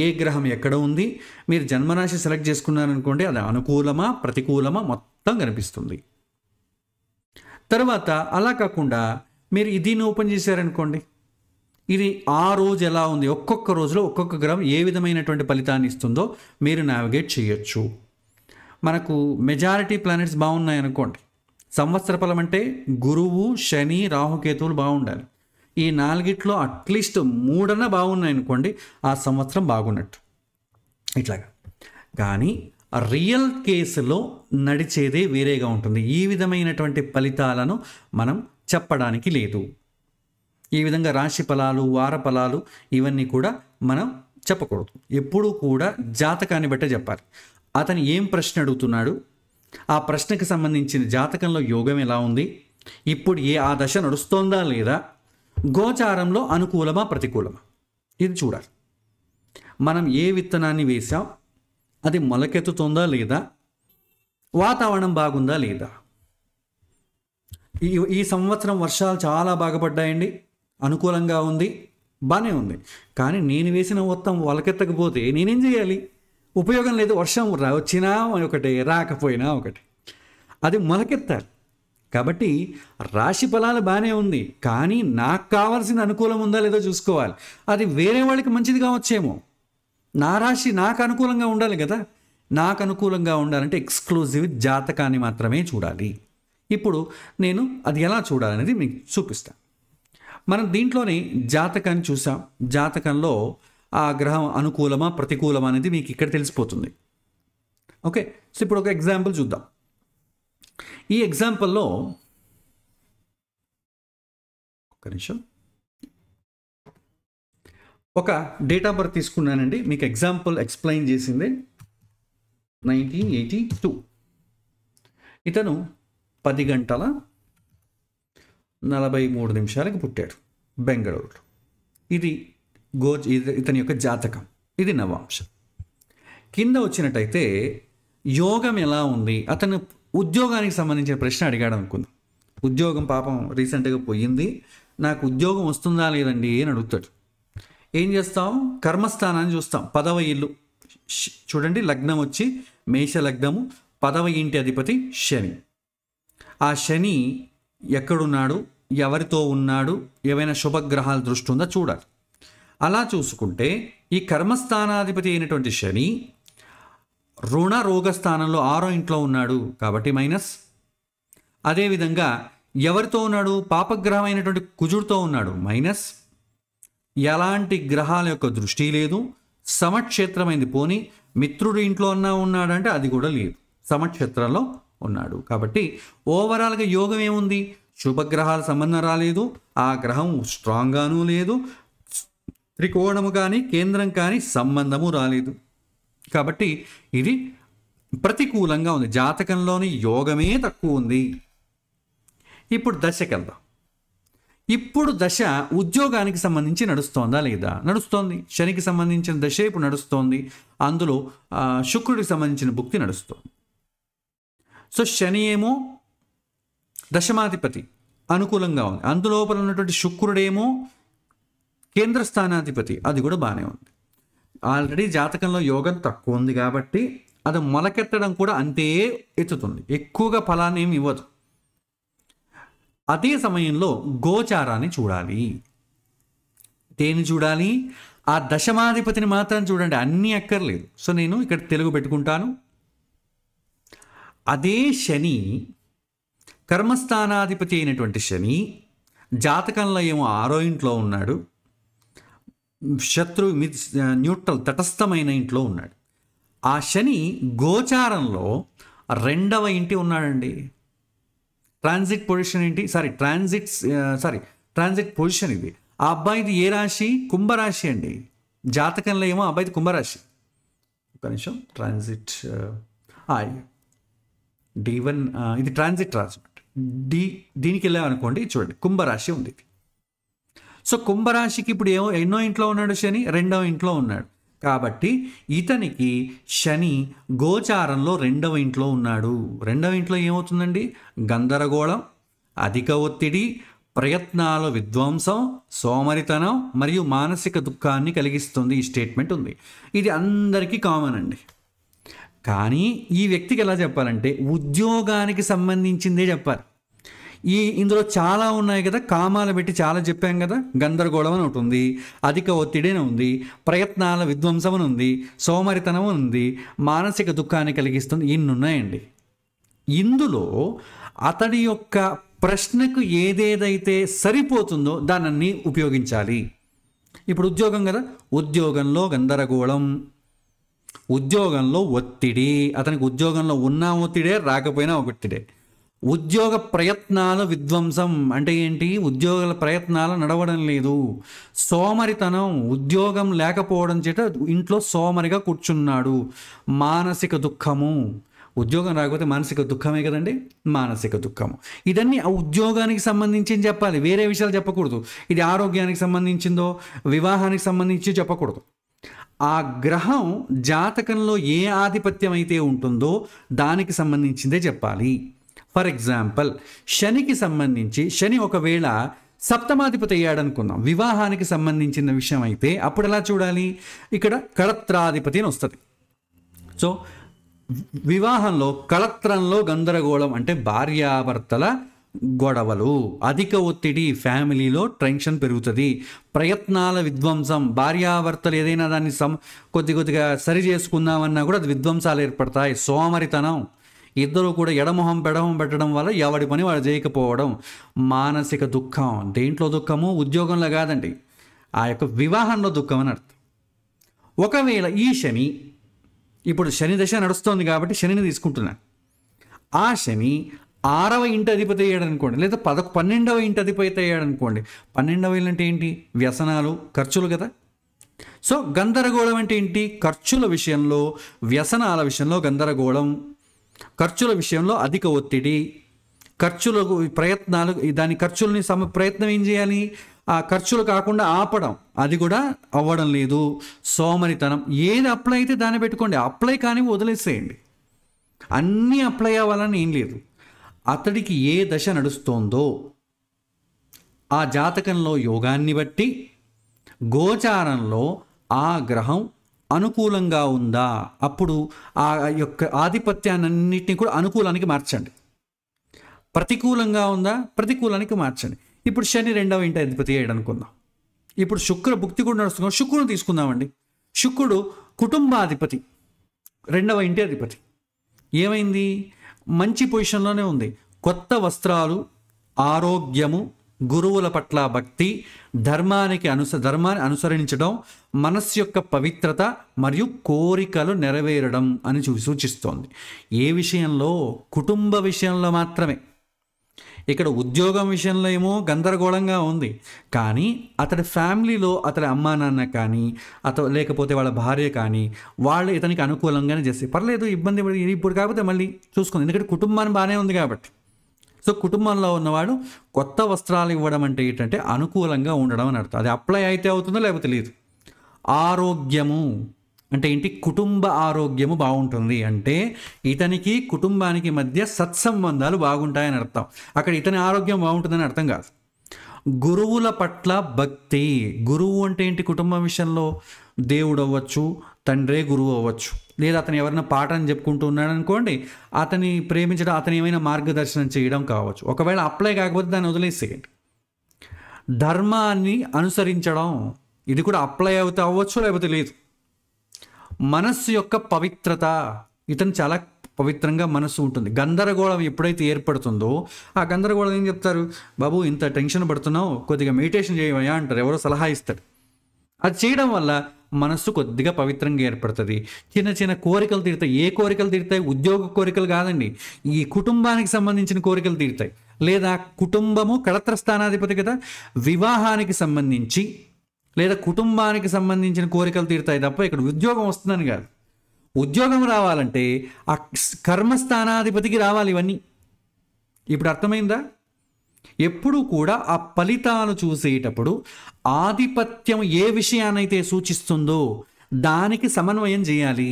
ఏ గ్రహం ఎక్కడ ఉంది, మీరు జన్మరాశి సెలెక్ట్ చేసుకున్నారనుకోండి అది అనుకూలమా ప్రతికూలమా మొత్తం కనిపిస్తుంది. తర్వాత అలా కాకుండా మీరు దీన్ని ఓపెన్ చేశారనుకోండి, ఇది ఆ రోజు ఎలా ఉంది, ఒక్కొక్క రోజులో ఒక్కొక్క గ్రహం ఏ విధమైనటువంటి ఫలితాన్ని ఇస్తుందో మీరు నావిగేట్ చేయొచ్చు. మనకు మెజారిటీ ప్లానెట్స్ బాగున్నాయనుకోండి, సంవత్సర ఫలం అంటే గురువు, శని, రాహుకేతువులు బాగుండాలి. ఈ 4ట్లో అట్లీస్ట్ 3 బాగున్నాయనుకోండి ఆ సంవత్సరం బాగున్నట్టు. ఇట్లాగా కానీ రియల్ కేసులో నడిచేదే వేరేగా ఉంటుంది. ఈ విధమైనటువంటి ఫలితాలను మనం చెప్పడానికి లేదు. ఈ విధంగా రాశి ఫలాలు, వార ఫలాలు ఇవన్నీ కూడా మనం చెప్పకూడదు. ఎప్పుడూ కూడా జాతకాన్ని బట్టే చెప్పాలి. అతను ఏం ప్రశ్న అడుగుతున్నాడు, ఆ ప్రశ్నకు సంబంధించిన జాతకంలో యోగం ఎలా ఉంది, ఇప్పుడు ఆ దశ నడుస్తోందా లేదా, గోచారంలో అనుకూలమా ప్రతికూలమా, ఇది చూడాలి. మనం ఏ విత్తనాన్ని వేసాం అది మొలకెత్తుతుందా లేదా, వాతావరణం బాగుందా లేదా. ఈ సంవత్సరం వర్షాలు చాలా బాగా పడ్డాయండి, అనుకూలంగా ఉంది, బాగానే ఉంది. కానీ నేను వేసిన మొత్తం మొలకెత్తకపోతే నేనేం చేయాలి, ఉపయోగం లేదు. వర్షం వచ్చినా ఒకటే, రాకపోయినా ఒకటే, అది మొలకెత్తాలి. కాబట్టి రాశి ఫలాలు బాగానే ఉంది, కానీ నాకు కావాల్సిన అనుకూలం ఉందా లేదో చూసుకోవాలి. అది వేరే వాళ్ళకి మంచిది కావచ్చేమో, నా రాశి నాకు అనుకూలంగా ఉండాలి కదా. నాకు అనుకూలంగా ఉండాలంటే ఎక్స్క్లూజివ్ జాతకాన్ని మాత్రమే చూడాలి. ఇప్పుడు నేను అది ఎలా చూడాలనేది మీకు చూపిస్తాను. మనం దీంట్లోనే జాతకాన్ని చూసాం. జాతకంలో ఆ గ్రహం అనుకూలమా ప్రతికూలమా అనేది మీకు ఇక్కడ తెలిసిపోతుంది. ఓకే, సో ఇప్పుడు ఒక ఎగ్జాంపుల్ చూద్దాం. ఈ ఎగ్జాంపుల్లో ఒక్క నిమిషం, ఒక డేట్ ఆఫ్ బర్త్ తీసుకున్నానండి. మీకు ఎగ్జాంపుల్ ఎక్స్ప్లెయిన్ చేసింది 1982. ఇతను 10:43 పుట్టాడు బెంగళూరులో. ఇది ఇతని యొక్క జాతకం. ఇది నవాంశం. కింద వచ్చినట్టయితే యోగం ఎలా ఉంది, అతను ఉద్యోగానికి సంబంధించిన ప్రశ్న అడిగాడు అనుకుందాం. ఉద్యోగం పాపం రీసెంట్గా పోయింది, నాకు ఉద్యోగం వస్తుందా లేదండి అని అడుగుతాడు. ఏం చేస్తాం, కర్మస్థానాన్ని చూస్తాం. 10వ ఇల్లు చూడండి, లగ్నం వచ్చి మేష లగ్నము, 10వ ఇంటి అధిపతి శని. ఆ శని ఎక్కడున్నాడు, ఎవరితో ఉన్నాడు, ఏవైనా శుభగ్రహాల దృష్టి ఉందా చూడాలి. అలా చూసుకుంటే ఈ కర్మస్థానాధిపతి అయినటువంటి శని రుణ రోగ స్థానంలో 6వ ఇంట్లో ఉన్నాడు కాబట్టి మైనస్. అదేవిధంగా ఎవరితో ఉన్నాడు, పాపగ్రహం అయినటువంటి కుజుడితో ఉన్నాడు మైనస్. ఎలాంటి గ్రహాల యొక్క దృష్టి లేదు. సమక్షేత్రమైంది, పోని మిత్రుడి ఇంట్లో ఉన్నాడంటే అది కూడా లేదు, సమక్షేత్రంలో ఉన్నాడు. కాబట్టి ఓవరాల్గా యోగం ఏముంది, శుభగ్రహాల సంబంధం రాలేదు, ఆ గ్రహం స్ట్రాంగ్గానూ లేదు, త్రికోణము కానీ కేంద్రం కానీ సంబంధము రాలేదు. కాబట్టి ఇది ప్రతికూలంగా ఉంది, జాతకంలోని యోగమే తక్కువ ఉంది. ఇప్పుడు దశకి వెళ్దాం. ఇప్పుడు దశ ఉద్యోగానికి సంబంధించి నడుస్తోందా లేదా, నడుస్తోంది. శనికి సంబంధించిన దశ ఇప్పుడు నడుస్తోంది, అందులో శుక్రుడికి సంబంధించిన భుక్తి నడుస్తోంది. సో శని ఏమో దశమాధిపతి, అనుకూలంగా ఉంది. అందులోపల ఉన్నటువంటి శుక్రుడేమో కేంద్ర స్థానాధిపతి, అది కూడా బాగానే ఉంది. ఆల్రెడీ జాతకంలో యోగం తక్కువ ఉంది కాబట్టి అది మొలకెత్తడం కూడా అంతే ఎత్తుతుంది, ఎక్కువగా ఫలాన్ని ఏమి ఇవ్వదు. అదే సమయంలో గోచారాన్ని చూడాలి. దేన్ని చూడాలి? ఆ దశమాధిపతిని మాత్రం చూడండి, అన్నీ అక్కర్లేదు. సో నేను ఇక్కడ తెలుగు పెట్టుకుంటాను. అదే శని, కర్మస్థానాధిపతి అయినటువంటి శని జాతకంలో ఏమో 6వ ఇంట్లో ఉన్నాడు, న్యూట్రల్ తటస్థమైన ఇంట్లో ఉన్నాడు. ఆ శని గోచారంలో 2వ ఇంటి ఉన్నాడండి. ట్రాన్సిట్ పొజిషన్ ఏంటి? ట్రాన్సిట్ పొజిషన్ ఇది. ఆ అబ్బాయిది ఏ రాశి? కుంభరాశి అండి. జాతకంలో ఏమో అబ్బాయిది కుంభరాశి. ఒక నిమిషం, ట్రాన్సిట్ D1 ఇది ట్రాన్సిట్ రాశి. దీనికి వెళ్ళామనుకోండి, చూడండి కుంభరాశి ఉంది ఇది. సో కుంభరాశికి ఇప్పుడు ఎన్నో ఇంట్లో ఉన్నాడు శని? 2వ ఇంట్లో ఉన్నాడు. కాబట్టి ఇతనికి శని గోచారంలో 2వ ఇంట్లో ఉన్నాడు. 2వ ఇంట్లో ఏమవుతుందండి? గందరగోళం, అధిక ఒత్తిడి, ప్రయత్నాల విధ్వంసం, సోమరితనం మరియు మానసిక దుఃఖాన్ని కలిగిస్తుంది. ఈ స్టేట్మెంట్ ఉంది. ఇది అందరికీ కామన్ అండి. కానీ ఈ వ్యక్తికి ఎలా చెప్పాలంటే ఉద్యోగానికి సంబంధించిందే చెప్పాలి. ఇందులో చాలా ఉన్నాయి కదా, కామాలు పెట్టి చాలా చెప్పాం కదా. గందరగోళం అని ఒకటి ఉంది, అధిక ఒత్తిడి అని ఉంది, ప్రయత్నాల విధ్వంసం అని ఉంది, సోమరితనం అని ఉంది, మానసిక దుఃఖాన్ని కలిగిస్తుంది. ఇన్ని ఉన్నాయండి. ఇందులో అతడి యొక్క ప్రశ్నకు ఏదేదైతే సరిపోతుందో దాన్ని ఉపయోగించాలి. ఇప్పుడు ఉద్యోగం కదా, ఉద్యోగంలో గందరగోళం, ఉద్యోగంలో ఒత్తిడి, అతనికి ఉద్యోగంలో ఉన్న ఒత్తిడే, రాకపోయినా ఒత్తిడే. ఉద్యోగ ప్రయత్నాల విధ్వంసం అంటే ఏంటి? ఉద్యోగాల ప్రయత్నాలు నడవడం లేదు. సోమరితనం, ఉద్యోగం లేకపోవడం చేత ఇంట్లో సోమరిగా కూర్చున్నాడు. మానసిక దుఃఖము, ఉద్యోగం రాకపోతే మానసిక దుఃఖమే కదండి, మానసిక దుఃఖము. ఇదన్నీ ఆ ఉద్యోగానికి సంబంధించి చెప్పాలి, వేరే విషయాలు చెప్పకూడదు. ఇది ఆరోగ్యానికి సంబంధించిందో వివాహానికి సంబంధించి చెప్పకూడదు. ఆ గ్రహం జాతకంలో ఏ ఆధిపత్యం అయితే ఉంటుందో దానికి సంబంధించిందే చెప్పాలి. ఫర్ ఎగ్జాంపుల్, శనికి సంబంధించి శని ఒకవేళ సప్తమాధిపతి అయ్యాడనుకుందాం, వివాహానికి సంబంధించిన విషయం అయితే అప్పుడు ఎలా చూడాలి? ఇక్కడ కళత్రాధిపతి అని వస్తుంది. సో వివాహంలో కళత్రంలో గందరగోళం అంటే భార్యాభర్తల గొడవలు, అధిక ఒత్తిడి, ఫ్యామిలీలో టెన్షన్ పెరుగుతుంది, ప్రయత్నాల విధ్వంసం, భార్యాభర్తలు ఏదైనా దాన్ని కొద్దిగా సరి చేసుకుందామన్నా కూడా అది విధ్వంసాలు ఏర్పడతాయి. సోమరితనం, ఇద్దరు కూడా ఎడమొహం పెడమొహం పెట్టడం వల్ల ఎవడి పని వాడు చేయకపోవడం, మానసిక దుఃఖం. దేంట్లో దుఃఖము? ఉద్యోగంలో కాదండి, ఆ యొక్క వివాహంలో దుఃఖం అని అర్థం. ఒకవేళ ఈ శని, ఇప్పుడు శని దశ నడుస్తోంది కాబట్టి శనిని తీసుకుంటున్నాను, ఆ శని 6వ ఇంటి అధిపతి అయ్యాడు అనుకోండి, లేదా 12వ ఇంటి అధిపతి అయ్యాడు అనుకోండి. 12వ ఇల్లు అంటే ఏంటి? వ్యసనాలు, ఖర్చులు కదా. సో గందరగోళం అంటే ఏంటి? ఖర్చుల విషయంలో, వ్యసనాల విషయంలో గందరగోళం, ఖర్చుల విషయంలో అధిక ఒత్తిడి, ఖర్చులకు ప్రయత్నాలు, దాని ఖర్చులని ప్రయత్నం ఏం చేయాలి? ఆ ఖర్చులు కాకుండా ఆపడం, అది కూడా అవ్వడం లేదు. సోమరితనం, ఏది అప్లై అయితే దాన్ని పెట్టుకోండి, అప్లై కానీ వదిలేసేయండి. అన్నీ అప్లై అవ్వాలని ఏం లేదు. అతడికి ఏ దశ నడుస్తోందో ఆ జాతకంలో యోగాన్ని బట్టి గోచారంలో ఆ గ్రహం అనుకూలంగా ఉందా, అప్పుడు ఆ యొక్క ఆధిపత్యాన్నింటినీ కూడా అనుకూలానికి మార్చండి. ప్రతికూలంగా ఉందా, ప్రతికూలానికి మార్చండి. ఇప్పుడు శని 2వ ఇంటి అధిపతి అయ్యాడు అనుకుందాం. ఇప్పుడు శుక్ర భుక్తి కూడా నడుస్తున్నాం, శుక్రుడు తీసుకుందామండి. శుక్రుడు కుటుంబాధిపతి, 2వ ఇంటి అధిపతి. ఏమైంది? మంచి పొజిషన్లోనే ఉంది. కొత్త వస్త్రాలు, ఆరోగ్యము, గురువుల పట్ల భక్తి, ధర్మాన్ని అనుసరించడం, మనస్సు యొక్క పవిత్రత మరియు కోరికలు నెరవేరడం అని సూచిస్తోంది. ఏ విషయంలో? కుటుంబ విషయంలో మాత్రమే. ఇక్కడ ఉద్యోగం విషయంలో ఏమో గందరగోళంగా ఉంది, కానీ అతడి ఫ్యామిలీలో అతడి అమ్మా నాన్న కానీ లేకపోతే వాళ్ళ భార్య కానీ వాళ్ళు ఇతనికి అనుకూలంగానే చేస్తే పర్లేదు, ఇబ్బంది ఇప్పుడు కాకపోతే మళ్ళీ చూసుకుంది, ఎందుకంటే కుటుంబాన్ని బాగానే ఉంది కాబట్టి. సో కుటుంబంలో ఉన్నవాడు కొత్త వస్త్రాలు ఇవ్వడం అంటే ఏంటంటే అనుకూలంగా ఉండడం అని అర్థం. అది అప్లై అయితే అవుతుందో లేకపోతే లేదు. ఆరోగ్యము అంటే ఏంటి? కుటుంబ ఆరోగ్యము బాగుంటుంది అంటే ఇతనికి కుటుంబానికి మధ్య సత్సంబంధాలు బాగుంటాయని అర్థం. అక్కడ ఇతని ఆరోగ్యం బాగుంటుందని అర్థం కాదు. గురువుల పట్ల భక్తి. గురువు అంటే ఏంటి? కుటుంబం విషయంలో దేవుడు అవ్వచ్చు, తండ్రే గురువు అవ్వచ్చు, లేదా అతను ఎవరైనా పాఠం చెప్పుకుంటూ ఉన్నాడు అనుకోండి, అతని ప్రేమించడం, అతని ఏమైనా మార్గదర్శనం చేయడం కావచ్చు. ఒకవేళ అప్లై కాకపోతే దాన్ని వదిలేసేయండి. ధర్మాన్ని అనుసరించడం, ఇది కూడా అప్లై అవుతే అవ్వచ్చు, లేకపోతే లేదు. మనస్సు యొక్క పవిత్రత, ఇతను చాలా పవిత్రంగా మనస్సు ఉంటుంది. గందరగోళం ఎప్పుడైతే ఏర్పడుతుందో ఆ గందరగోళం ఏం చెప్తారు? బాబు ఇంత టెన్షన్ పడుతున్నావు, కొద్దిగా మెడిటేషన్ చేయవయ్యా అంటారు, ఎవరో సలహా ఇస్తారు. అది చేయడం వల్ల మనస్సు కొద్దిగా పవిత్రంగా ఏర్పడుతుంది. చిన్న చిన్న కోరికలు తీరుతాయి. ఏ కోరికలు తీరుతాయి? ఉద్యోగ కోరికలు కాదండి, ఈ కుటుంబానికి సంబంధించిన కోరికలు తీరుతాయి. లేదా కుటుంబము కళత్ర స్థానాధిపతి కదా, వివాహానికి సంబంధించి లేదా కుటుంబానికి సంబంధించిన కోరికలు తీరుతాయి తప్ప ఇక్కడ ఉద్యోగం వస్తుందని కాదు. ఉద్యోగం రావాలంటే ఆ కర్మస్థానాధిపతికి రావాలి ఇవన్నీ. ఇప్పుడు అర్థమైందా? ఎప్పుడు కూడా ఆ ఫలితాలు చూసేటప్పుడు ఆధిపత్యం ఏ విషయాన్నైతే సూచిస్తుందో దానికి సమన్వయం చేయాలి.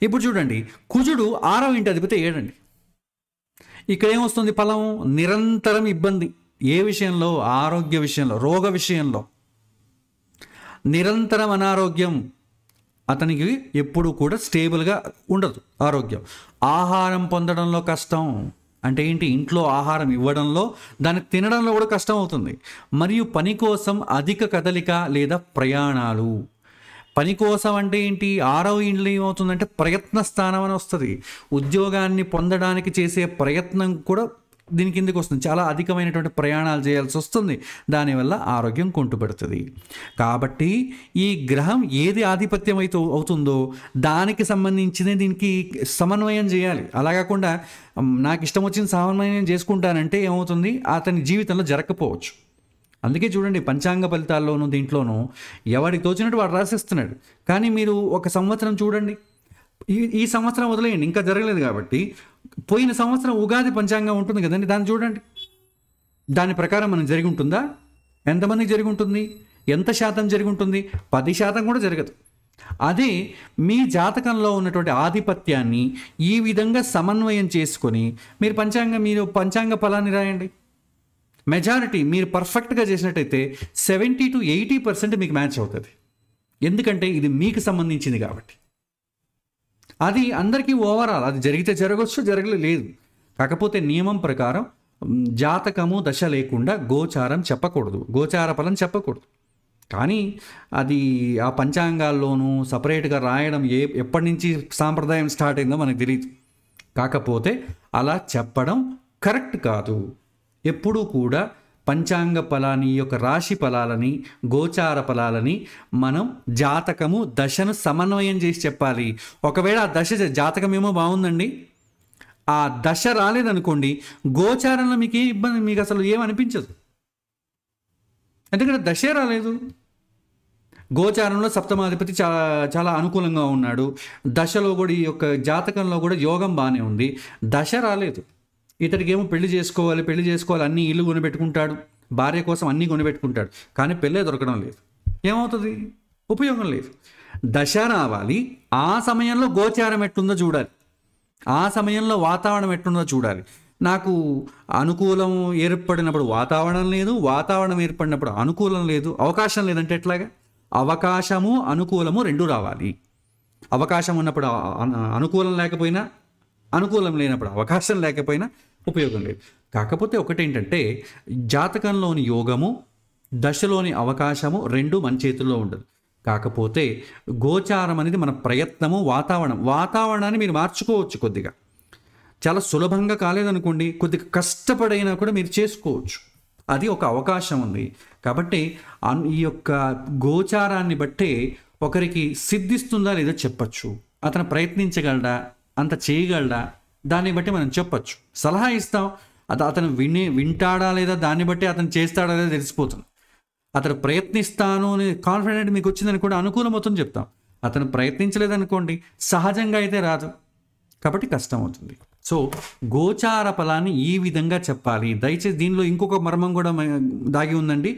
ఇప్పుడు చూడండి, కుజుడు 6వ ఇంటి అధిపతి 7 అండి. ఇక్కడ ఏమొస్తుంది ఫలం? నిరంతరం ఇబ్బంది. ఏ విషయంలో? ఆరోగ్య విషయంలో, రోగ విషయంలో నిరంతరం అనారోగ్యం. అతనికి ఎప్పుడు కూడా స్టేబుల్గా ఉండదు ఆరోగ్యం. ఆహారం పొందడంలో కష్టం. అంటే ఏంటి? ఇంట్లో ఆహారం ఇవ్వడంలో, దాన్ని తినడంలో కూడా కష్టం అవుతుంది. మరియు పని కోసం అధిక కదలిక లేదా ప్రయాణాలు. పని కోసం అంటే ఏంటి? 6వ ఇంట్లో ఏమవుతుందంటే ప్రయత్న స్థానం అని వస్తుంది. ఉద్యోగాన్ని పొందడానికి చేసే ప్రయత్నం కూడా దీని కిందకి వస్తుంది. చాలా అధికమైనటువంటి ప్రయాణాలు చేయాల్సి వస్తుంది. దానివల్ల ఆరోగ్యం కుంటుపడుతుంది. కాబట్టి ఈ గ్రహం ఏది ఆధిపత్యం అయితే అవుతుందో దానికి సంబంధించిన దీనికి సమన్వయం చేయాలి. అలా కాకుండా నాకు ఇష్టం వచ్చిన సమన్వయం చేసుకుంటానంటే ఏమవుతుంది? అతని జీవితంలో జరగకపోవచ్చు. అందుకే చూడండి, పంచాంగ ఫలితాల్లోనూ దీంట్లోనూ ఎవడికి తోచినట్టు వాడు రాసేస్తున్నాడు. కానీ మీరు ఒక సంవత్సరం చూడండి, ఈ సంవత్సరం వదిలేయండి, ఇంకా జరగలేదు కాబట్టి పోయిన సంవత్సరం ఉగాది పంచాంగం ఉంటుంది కదండి, దాన్ని చూడండి. దాని ప్రకారం మనం జరిగి ఉంటుందా? ఎంతమందికి జరిగి ఉంటుంది? ఎంత శాతం జరిగి ఉంటుంది? 10% కూడా జరగదు. అదే మీ జాతకంలో ఉన్నటువంటి ఆధిపత్యాన్ని ఈ విధంగా సమన్వయం చేసుకొని మీరు పంచాంగ ఫలాన్ని రాయండి. మెజారిటీ మీరు పర్ఫెక్ట్గా చేసినట్టయితే 70 to 80% మీకు మ్యాచ్ అవుతుంది. ఎందుకంటే ఇది మీకు సంబంధించింది కాబట్టి. అది అందరికీ ఓవరాల్, అది జరిగితే జరగవచ్చు, జరగలేదు. కాకపోతే నియమం ప్రకారం జాతకము దశ లేకుండా గోచారం చెప్పకూడదు, గోచార ఫలం చెప్పకూడదు. కానీ అది ఆ పంచాంగాల్లోనూ సపరేట్గా రాయడం ఎప్పటి నుంచి సాంప్రదాయం స్టార్ట్ అయిందో మనకు తెలియదు. కాకపోతే అలా చెప్పడం కరెక్ట్ కాదు. ఎప్పుడూ కూడా పంచాంగ ఫలాన్ని, యొక్క రాశి ఫలాలని, గోచార ఫలాలని మనం జాతకము దశను సమన్వయం చేసి చెప్పాలి. ఒకవేళ ఆ దశ జాతకం ఏమో బాగుందండి, ఆ దశ రాలేదనుకోండి, గోచారంలో మీకు ఏ ఇబ్బంది, మీకు అసలు ఏమనిపించదు. ఎందుకంటే దశే రాలేదు. గోచారంలో సప్తమాధిపతి చాలా అనుకూలంగా ఉన్నాడు. దశలో కూడా ఈ యొక్క జాతకంలో కూడా యోగం బాగానే ఉంది. దశ రాలేదు. ఇతడికి ఏమో పెళ్లి చేసుకోవాలి అన్ని ఇల్లు కొనిపెట్టుకుంటాడు, భార్య కోసం అన్నీ కొనిపెట్టుకుంటాడు, కానీ పెళ్ళే దొరకడం లేదు. ఏమవుతుంది? ఉపయోగం లేదు. దశ రావాలి. ఆ సమయంలో గోచారం ఎట్లుందో చూడాలి, ఆ సమయంలో వాతావరణం ఎట్లుందో చూడాలి. నాకు అనుకూలం ఏర్పడినప్పుడు వాతావరణం లేదు, వాతావరణం ఏర్పడినప్పుడు అనుకూలం లేదు, అవకాశం లేదంటే ఎట్లాగా? అవకాశము అనుకూలము రెండు రావాలి. అవకాశం ఉన్నప్పుడు అనుకూలం లేకపోయినా, అనుకూలం లేనప్పుడు అవకాశం లేకపోయినా ఉపయోగం లేదు. కాకపోతే ఒకటేంటంటే జాతకంలోని యోగము, దశలోని అవకాశము రెండు మన చేతుల్లో ఉండదు. కాకపోతే గోచారం అనేది మన ప్రయత్నము, వాతావరణాన్ని మీరు మార్చుకోవచ్చు. కొద్దిగా చాలా సులభంగా కాలేదనుకోండి, కొద్దిగా కష్టపడైనా కూడా మీరు చేసుకోవచ్చు. అది ఒక అవకాశం ఉంది. కాబట్టి ఈ యొక్క గోచారాన్ని బట్టే ఒకరికి సిద్ధిస్తుందా లేదో చెప్పచ్చు. అతను ప్రయత్నించగలడా, అంత చేయగలడా, దాన్ని బట్టి మనం చెప్పచ్చు, సలహా ఇస్తాం. అతను వింటాడా లేదా దాన్ని బట్టి అతను చేస్తాడా లేదా తెలిసిపోతుంది. అతను ప్రయత్నిస్తాను అని కాన్ఫిడెంట్ మీకు వచ్చిందని కూడా అనుకూలం అవుతుంది చెప్తాం. అతను ప్రయత్నించలేదనుకోండి, సహజంగా అయితే రాదు, కాబట్టి కష్టం అవుతుంది. సో గోచార ఫలాన్ని ఈ విధంగా చెప్పాలి. దయచేసి దీనిలో ఇంకొక మర్మం కూడా దాగి ఉందండి.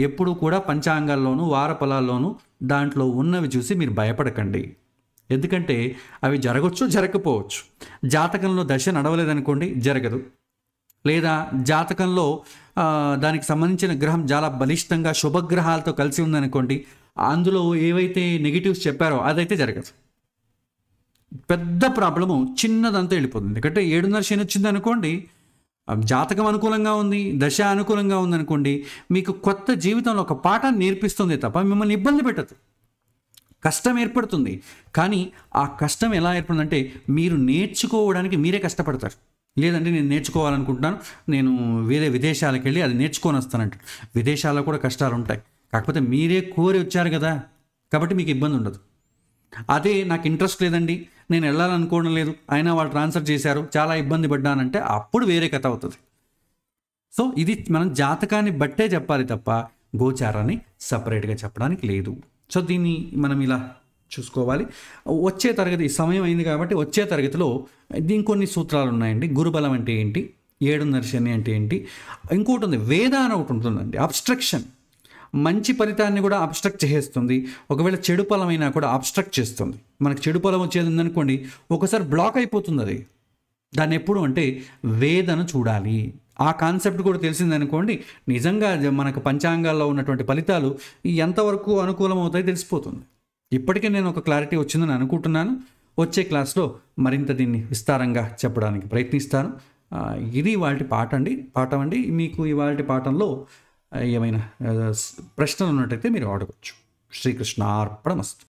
ఎప్పుడు కూడా పంచాంగాల్లోనూ వార ఫలాల్లోనూ దాంట్లో ఉన్నవి చూసి మీరు భయపడకండి. ఎందుకంటే అవి జరగవచ్చు, జరగకపోవచ్చు. జాతకంలో దశ నడవలేదనుకోండి, జరగదు. లేదా జాతకంలో దానికి సంబంధించిన గ్రహం చాలా బలిష్టంగా శుభగ్రహాలతో కలిసి ఉందనుకోండి, అందులో ఏవైతే నెగిటివ్స్ చెప్పారో అదైతే జరగదు. పెద్ద ప్రాబ్లము చిన్నదంతా వెళ్ళిపోతుంది. ఎందుకంటే 7.5 శని వచ్చింది అనుకోండి, జాతకం అనుకూలంగా ఉంది, దశ అనుకూలంగా ఉందనుకోండి, మీకు కొత్త జీవితంలో ఒక పాఠాన్ని నేర్పిస్తుంది తప్ప మిమ్మల్ని ఇబ్బంది పెట్టదు. కష్టం ఏర్పడుతుంది, కానీ ఆ కష్టం ఎలా ఏర్పడుతుందంటే మీరు నేర్చుకోవడానికి మీరే కష్టపడతారు. లేదంటే నేను నేర్చుకోవాలనుకుంటున్నాను, నేను వేరే విదేశాలకు వెళ్ళి అది నేర్చుకొని వస్తానంట. విదేశాల్లో కూడా కష్టాలు ఉంటాయి, కాకపోతే మీరే కోరి వచ్చారు కదా, కాబట్టి మీకు ఇబ్బంది ఉండదు. అదే నాకు ఇంట్రెస్ట్ లేదండి, నేను వెళ్ళాలనుకోవడం లేదు, అయినా వాళ్ళు ట్రాన్స్ఫర్ చేశారు, చాలా ఇబ్బంది పడ్డానంటే అప్పుడు వేరే కథ అవుతుంది. సో ఇది మనం జాతకాన్ని బట్టే చెప్పాలి తప్ప గోచారాన్ని సపరేట్గా చెప్పడానికి లేదు. సో దీన్ని మనం ఇలా చూసుకోవాలి. వచ్చే తరగతి సమయం అయింది కాబట్టి వచ్చే తరగతిలో దీనికి కొన్ని సూత్రాలు ఉన్నాయండి. గురుబలం అంటే ఏంటి, 7.5 శని అంటే ఏంటి, ఇంకోటి ఉంది వేద అని ఒకటి ఉంటుందండి, అబ్స్ట్రక్షన్. మంచి ఫలితాన్ని కూడా అబ్స్ట్రక్ట్ చేసేస్తుంది, ఒకవేళ చెడు ఫలమైనా కూడా అబ్స్ట్రక్ట్ చేస్తుంది. మనకు చెడు ఫలం వచ్చేది ఉందనుకోండి, ఒకసారి బ్లాక్ అయిపోతుంది అది. దాన్ని ఎప్పుడు అంటే వేదను చూడాలి. ఆ కాన్సెప్ట్ కూడా తెలిసిందనుకోండి, నిజంగా మనకు పంచాంగాల్లో ఉన్నటువంటి ఫలితాలు ఎంతవరకు అనుకూలం అవుతాయో తెలిసిపోతుంది. ఇప్పటికే నేను ఒక క్లారిటీ వచ్చిందని అనుకుంటున్నాను. వచ్చే క్లాస్లో మరింత దీన్ని విస్తారంగా చెప్పడానికి ప్రయత్నిస్తాను. ఇది ఇవాల్టి పాఠం అండి. మీకు ఇవాల్టి పాఠంలో ఏమైనా ప్రశ్నలు ఉన్నట్టయితే మీరు అడగచ్చు. శ్రీకృష్ణార్పణమస్తు.